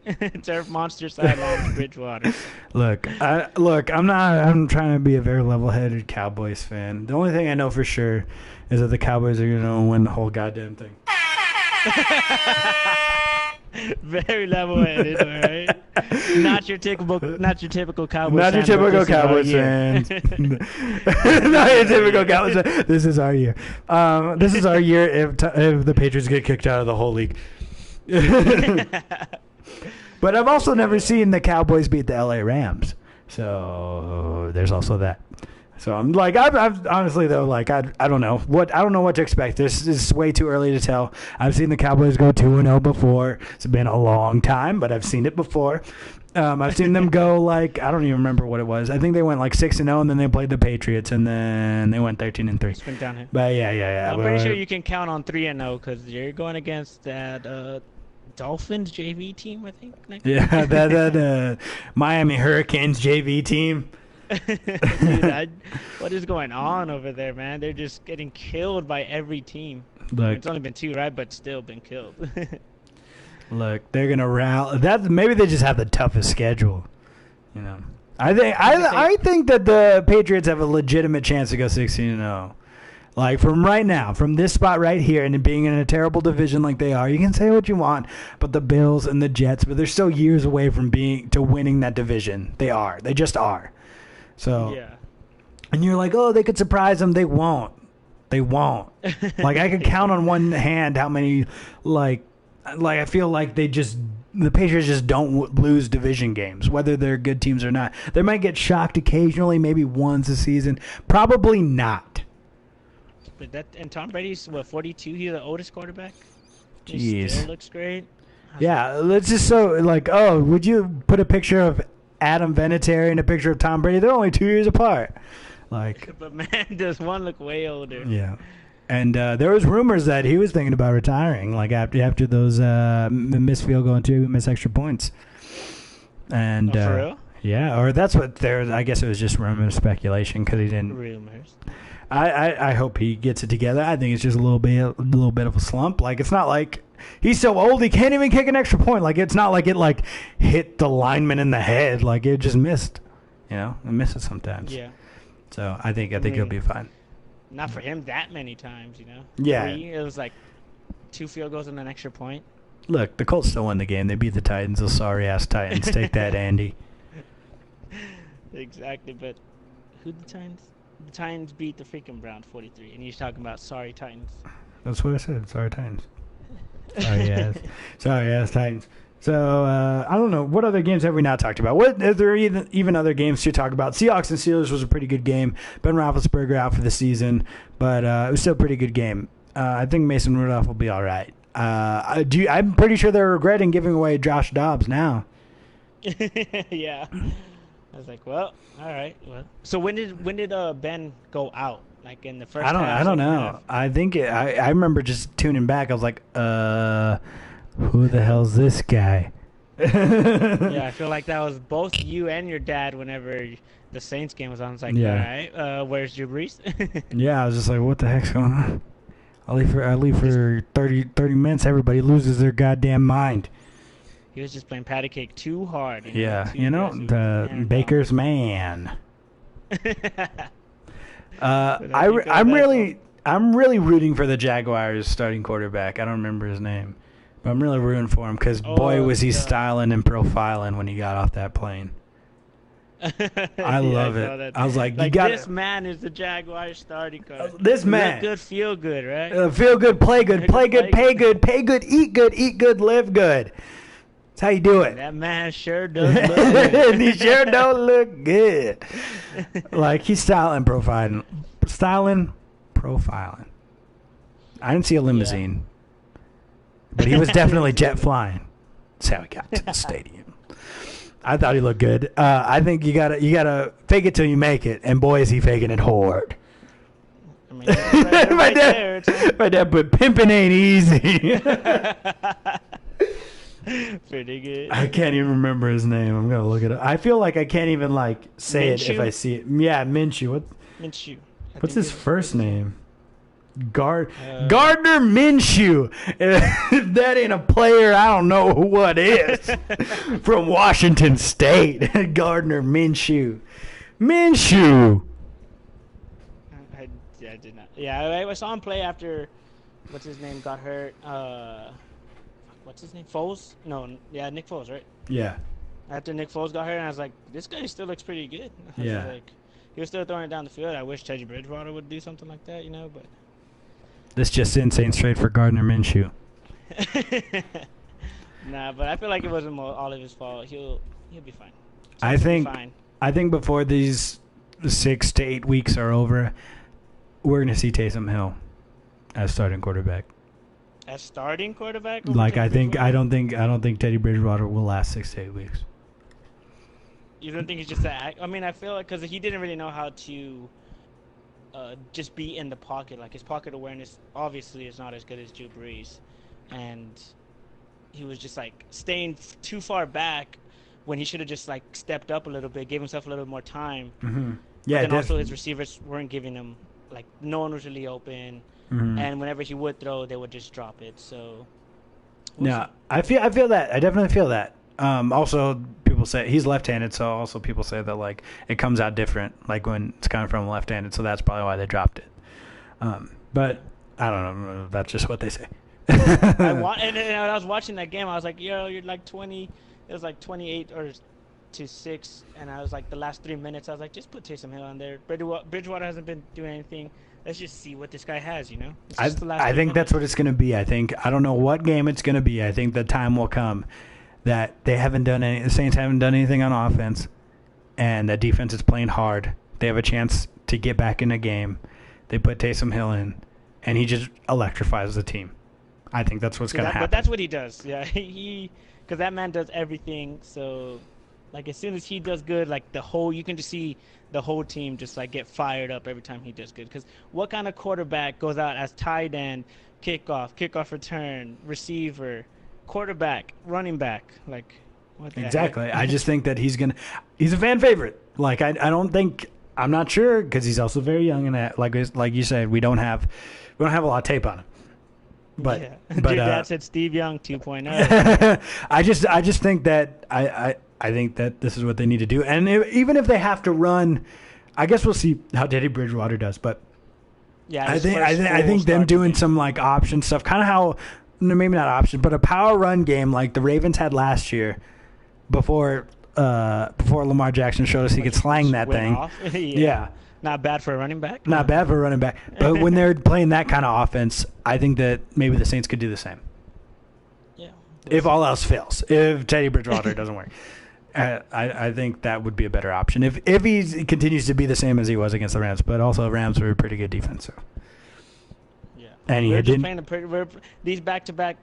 it's our monster sideline Bridgewater. Look, I'm trying to be a very level-headed Cowboys fan. The only thing I know for sure is that the Cowboys are going to win the whole goddamn thing. Very level-headed, all right. Not your typical Cowboys. Not your typical Cowboys fans. Not your typical Cowboys fan. This is our year. This is our year if the Patriots get kicked out of the whole league. But I've also never seen the Cowboys beat the LA Rams, so there's also that. So I'm like, I've honestly though, like I don't know what to expect. This is way too early to tell. I've seen the Cowboys go 2-0 before. It's been a long time, but I've seen it before. I've seen them go like, I don't even remember what it was. I think they went like 6-0, and then they played the Patriots, and then they went 13-3. It's been downhill. But yeah. I'm pretty sure you can count on 3-0 because you're going against that Dolphins JV team, I think. Yeah, that Miami Hurricanes JV team. Dude, what is going on over there, man? They're just getting killed by every team. Look, it's only been 2, right? But still been killed. Look, they're gonna rally. Maybe they just have the toughest schedule. You know, I think that the Patriots have a legitimate chance to go 16-0. Like from right now, from this spot right here, and being in a terrible division like they are, you can say what you want, but the Bills and the Jets, but they're still years away from winning that division. They are. They just are. So, yeah. And you're like, oh, they could surprise them. They won't. They won't. Like I could count on one hand how many, like I feel like the Patriots just don't lose division games, whether they're good teams or not. They might get shocked occasionally, maybe once a season. Probably not. But and Tom Brady's 42. He's the oldest quarterback. Jeez. He still looks great. Yeah, let's just would you put a picture of Adam Vinatieri and a picture of Tom Brady? They're only 2 years apart. But man, does one look way older? Yeah. And there was rumors that he was thinking about retiring, like after those missed field goal and 2 missed extra points. And for real? Yeah, or that's what there. I guess it was just rumor speculation because he didn't. Rumors. I hope he gets it together. I think it's just a little bit of a slump. Like, it's not like he's so old he can't even kick an extra point. Like, it's not like it hit the lineman in the head. Like, it just missed. You know, it misses sometimes. Yeah. So I think he'll be fine. Not for him that many times, you know. Yeah. It was like 2 field goals and an extra point. Look, the Colts still won the game. They beat the Titans. Those sorry-ass Titans. Take that, Andy. Exactly, but who the Titans? The Titans beat the freaking Browns 43, and you're talking about sorry Titans. That's what I said. Sorry, Titans. Sorry-ass Titans. So, I don't know. What other games have we not talked about? What is there even other games to talk about? Seahawks and Steelers was a pretty good game. Ben Roethlisberger out for the season, but it was still a pretty good game. I think Mason Rudolph will be all right. I'm pretty sure they're regretting giving away Josh Dobbs now. Yeah. I was like, well, all right. Well, so when did Ben go out? Like in the first half? I don't know. I think I remember just tuning back. I was like, who the hell's this guy? Yeah, I feel like that was both you and your dad whenever the Saints game was on. I was like, all right, where's Drew Brees? Yeah, I was just like, what the heck's going on? I leave for 30 minutes. Everybody loses their goddamn mind. He was just playing patty cake too hard. The Baker's man. I'm really rooting for the Jaguars starting quarterback. I don't remember his name, but I'm really rooting for him because boy was he styling and profiling when he got off that plane. I love it. I was like, this man is the Jaguars starting coach. This man. Look good, feel good, right? Feel good, play good, play good, pay good, pay good, eat good, live good. That's how you do it. That man sure does look good. He sure don't look good. Like, he's styling, profiling. I didn't see a limousine. But he was definitely jet flying. That's how he got to the stadium. I thought he looked good. I think you gotta fake it till you make it, and boy is he faking it hard. I mean, my dad put pimping ain't easy. Pretty good. I can't even remember his name. I'm gonna look it up. I feel like I can't even say Minshew? it if I see it. Yeah, Minshew. Minshew. What's his first name? Gardner Minshew. If that ain't a player, I don't know what is. From Washington State, Gardner Minshew. I did not. Yeah, I saw him play after what's his name got hurt. What's his name? Foles? No, yeah, Nick Foles, right? Yeah. After Nick Foles got hurt, and I was like, this guy still looks pretty good. Yeah. He was still throwing it down the field. I wish Teddy Bridgewater would do something like that, but. This just insane straight for Gardner Minshew. Nah, but I feel like it wasn't all of his fault. He'll be fine. I think before these 6 to 8 weeks are over, we're gonna see Taysom Hill as starting quarterback. As starting quarterback? I don't think Teddy Bridgewater will last 6 to 8 weeks. You don't think he's just that? I mean, I feel like because he didn't really know how to just be in the pocket. Like, his pocket awareness obviously is not as good as Drew Brees, and he was just staying too far back when he should have just stepped up a little bit, gave himself a little more time. Mm-hmm. Yeah, and also his receivers weren't giving him no one was really open. Mm-hmm. And whenever he would throw, they would just drop it. So, I feel that. I definitely feel that. Also, people say he's left-handed, so also people say that it comes out different, when it's coming from left-handed. So that's probably why they dropped it. But I don't know. That's just what they say. And I was watching that game. I was like, yo, you're 20. It was 28 or to 6, and I was the last 3 minutes. I was like, just put Taysom Hill on there. Bridgewater hasn't been doing anything. Let's just see what this guy has, I think that's what it's going to be. I don't know what game it's going to be. I think the time will come that the Saints haven't done anything on offense, and the defense is playing hard. They have a chance to get back in a game. They put Taysom Hill in, and he just electrifies the team. I think that's what's going to happen. But that's what he does. Yeah, because that man does everything. So, like, as soon as he does good, like you can just see the whole team just like get fired up every time he does good. Because what kind of quarterback goes out as tight end, kickoff return, receiver, quarterback, running back? Like, what the Exactly. heck? I just think that he's a fan favorite. Like, I don't think, I'm not sure, because he's also very young, and like you said, we don't have a lot of tape on him. But yeah. but Your dad said Steve Young 2.0. I just think that I think that this is what they need to do, and even if they have to run, I guess we'll see how Teddy Bridgewater does. But Yeah, I think them doing some like option stuff, kind of how, maybe not option, but a power run game like the Ravens had last year, before Lamar Jackson showed us he could slang that thing. Yeah. Not bad for a running back. Not bad for a running back. But when they're playing that kind of offense, I think that maybe the Saints could do the same. Yeah. If all else fails, if Teddy Bridgewater doesn't work, I think that would be a better option. If he continues to be the same as he was against the Rams, but also Rams were a pretty good defense. So. Yeah. And we're just playing these back-to-back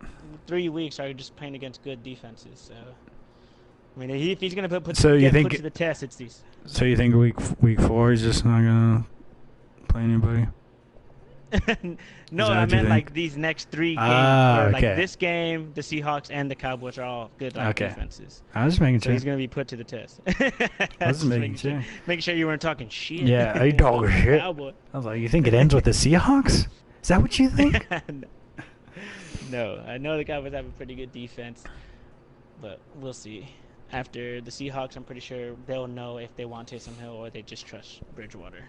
3 weeks are just playing against good defenses. So, I mean, if he's going to put to the test, it's these. So you think week 4 is just not going to play anybody? No, I meant like these next 3 games. Like this game, the Seahawks, and the Cowboys are all good defenses. I was just making sure. He's going to be put to the test. I was just making sure. Making sure you weren't talking shit. Yeah, are you talking shit? Cowboy. I was like, you think it ends with the Seahawks? Is that what you think? No, I know the Cowboys have a pretty good defense, but we'll see. After the Seahawks, I'm pretty sure they'll know if they want Taysom Hill or they just trust Bridgewater.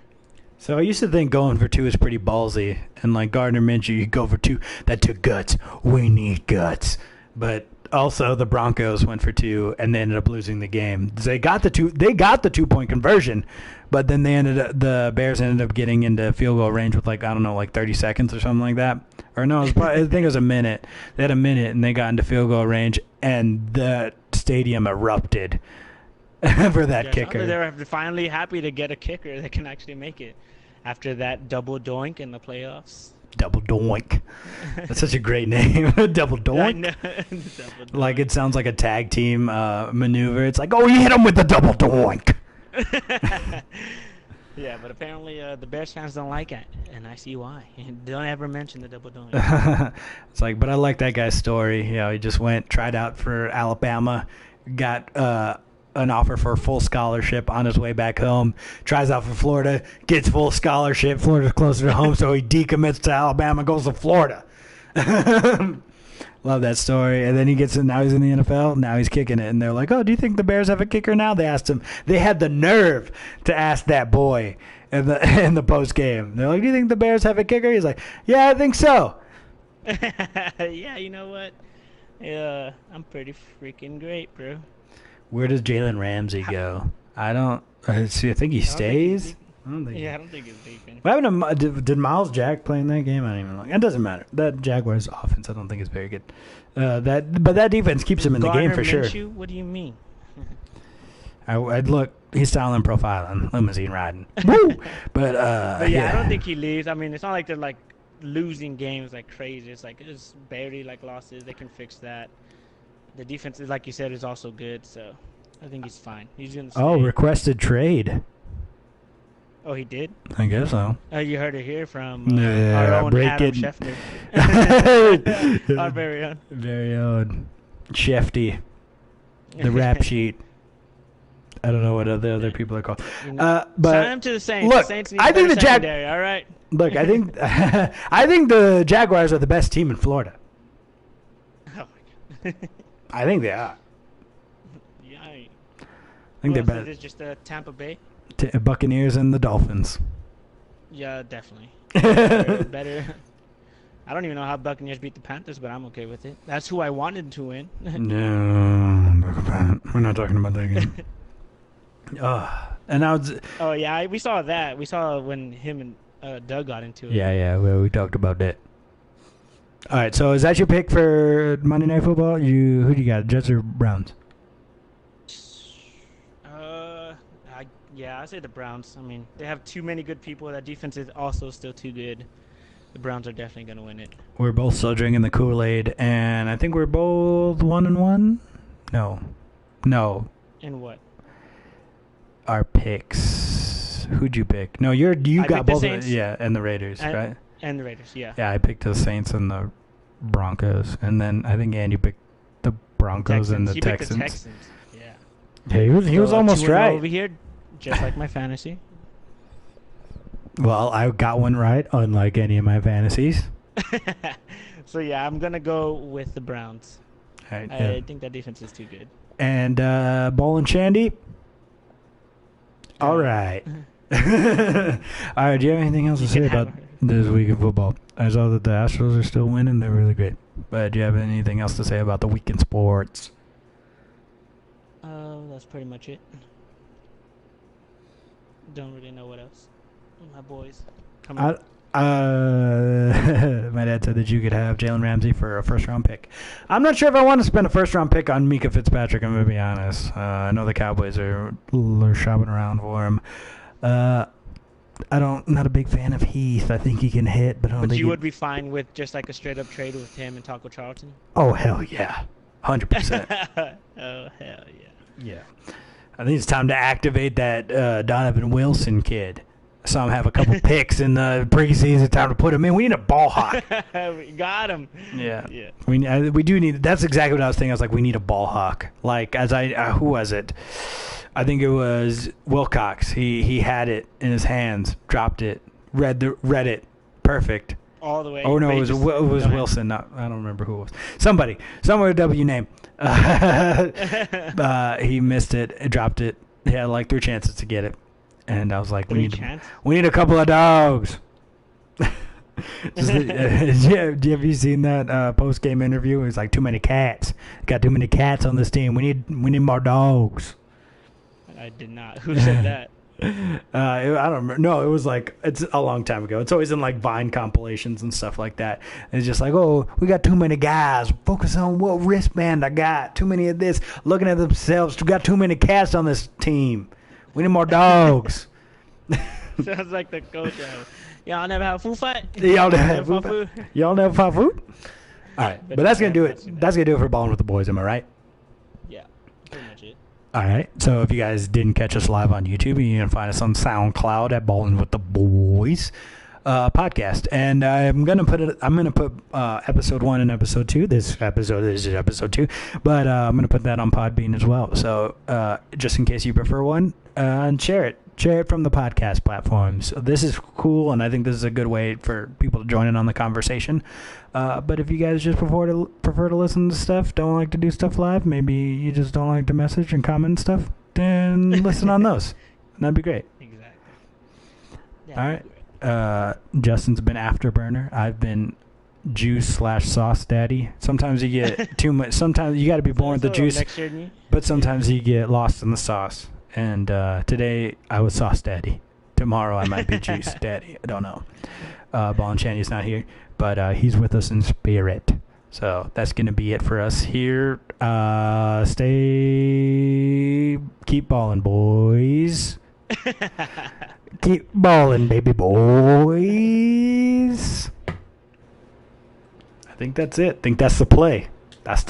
So I used to think going for 2 is pretty ballsy, and like Gardner Minshew, you go for 2. That took guts. We need guts. But also the Broncos went for 2, and they ended up losing the game. They got the 2-point conversion, but then the Bears ended up getting into field goal range with 30 seconds or something like that. Or no, I think it was a minute. They had a minute, and they got into field goal range, and the stadium erupted for that kicker. They're finally happy to get a kicker that can actually make it after that double doink in the playoffs. Double doink. That's such a great name. Double doink. I know. Double doink. Like it sounds like a tag team maneuver. It's like, oh, you hit him with the double doink. Yeah, but apparently the Bears fans don't like it, and I see why. Don't ever mention the double doink. It's like, but I like that guy's story. You know, he just tried out for Alabama, got an offer for a full scholarship on his way back home, tries out for Florida, gets full scholarship. Florida's closer to home, so he decommits to Alabama, goes to Florida. Love that story. And then he gets in. Now he's in the NFL. Now he's kicking it. And they're like, oh, do you think the Bears have a kicker now? They asked him. They had the nerve to ask that boy in the post game. They're like, do you think the Bears have a kicker? He's like, yeah, I think so. Yeah, you know what? Yeah, I'm pretty freaking great, bro. Where does Jalen Ramsey go? I don't see. I think he stays. I don't think he's deep. What happened to did Miles Jack play in that game? I don't even know. It doesn't matter. That Jaguars offense, I don't think is very good. But that defense keeps him in the game for sure. What do you mean? I'd look. He's styling, profiling, limousine riding. Woo! But yeah, I don't think he leaves. I mean, it's not like they're like losing games like crazy. It's like it's barely like losses. They can fix that. The defense, like you said, is also good. So I think he's fine. He's gonna stay. Oh, requested trade. Oh, he did? I guess so. You heard it here from our own Adam Schefter. Our very own. Very own. Shefty. The rap sheet. I don't know what other people are called. But sign him to the Saints. Look, the Saints need I think the secondary, all right? Look, I think I think the Jaguars are the best team in Florida. Oh, my God. I think they are. Yeah. I think they're better. Is it just Tampa Bay? Buccaneers and the Dolphins. Yeah, definitely. better. I don't even know how Buccaneers beat the Panthers, but I'm okay with it. That's who I wanted to win. No, we're not talking about that game. And I was. Oh yeah, we saw that. We saw when him and Doug got into it. Yeah, we talked about that. All right, so is that your pick for Monday Night Football? Who do you got, Jets or Browns? Yeah, I say the Browns. I mean, they have too many good people. That defense is also still too good. The Browns are definitely going to win it. We're both still drinking the Kool-Aid, and I think we're both 1-1. No. In what? Our picks. Who'd you pick? No, you got both. And the Raiders, right? And the Raiders, yeah. Yeah, I picked the Saints and the Broncos, and then I think Andy picked the Broncos and the Texans. Picked the Texans. Yeah. Yeah, he was almost right. Over here, just like my fantasy. Well, I got one right, unlike any of my fantasies. So yeah, I'm gonna go with the Browns. All right, I think that defense is too good. And Ball and Shandy. All right. All right. Do you have anything else to say about this week of football? I saw that the Astros are still winning. They're really great. But do you have anything else to say about the week in sports? That's pretty much it. Don't really know what else. My boys. Come on. My dad said that you could have Jalen Ramsey for a first-round pick. I'm not sure if I want to spend a first-round pick on Mika Fitzpatrick, I'm going to be honest. I know the Cowboys are shopping around for him. Not a big fan of Heath. I think he can hit, but I don't think you would be fine with just like a straight-up trade with him and Taco Charlton? Oh, hell yeah. 100%. Oh, hell yeah. Yeah. I think it's time to activate that Donovan Wilson kid. I saw him have a couple picks in the preseason. Time to put him in. We need a ball hawk. We got him. Yeah. We do need. That's exactly what I was thinking. I was like, we need a ball hawk. Like who was it? I think it was Wilcox. He had it in his hands, dropped it, read it, perfect. All the way. Oh no, it was Wilson. I don't remember who it was. Somebody with a W name. He missed it, dropped it. He had like 3 chances to get it. And I was like, we need a couple of dogs. Have you seen that post-game interview? It's like, too many cats. Got too many cats on this team. We need more dogs. I did not. Who said that? I don't remember. No, it was like, it's a long time ago. It's always in like Vine compilations and stuff like that. And it's just like, oh, we got too many guys. Focus on what wristband I got. Too many of this. Looking at themselves. We got too many cats on this team. We need more dogs. Sounds like the coach. Y'all never have food fight? Y'all never have food? Y'all never have food? All right. But that's going to do it. That's going to do it for Balling with the Boys. Am I right? Yeah. Pretty much it. All right. So if you guys didn't catch us live on YouTube, you can find us on SoundCloud at Balling with the Boys podcast. And I'm gonna put episode 1 and episode 2. This is episode 2, but I'm gonna put that on Podbean as well. So just in case you prefer one, and share it from the podcast platforms. This is cool, and I think this is a good way for people to join in on the conversation. But if you guys just prefer to listen to stuff, don't like to do stuff live, maybe you just don't like to message and comment and stuff, then listen on those. That'd be great. Exactly. Yeah, all right. Justin's been Afterburner. I've been juice/sauce daddy. Sometimes you get too much. Sometimes you got to be born with the juice, but sometimes you get lost in the sauce. And today I was sauce daddy. Tomorrow I might be juice daddy. I don't know. Ball and Chandy's not here, but he's with us in spirit. So that's gonna be it for us here. Keep balling, boys. Keep balling, baby boys. I think that's it. I think that's the play.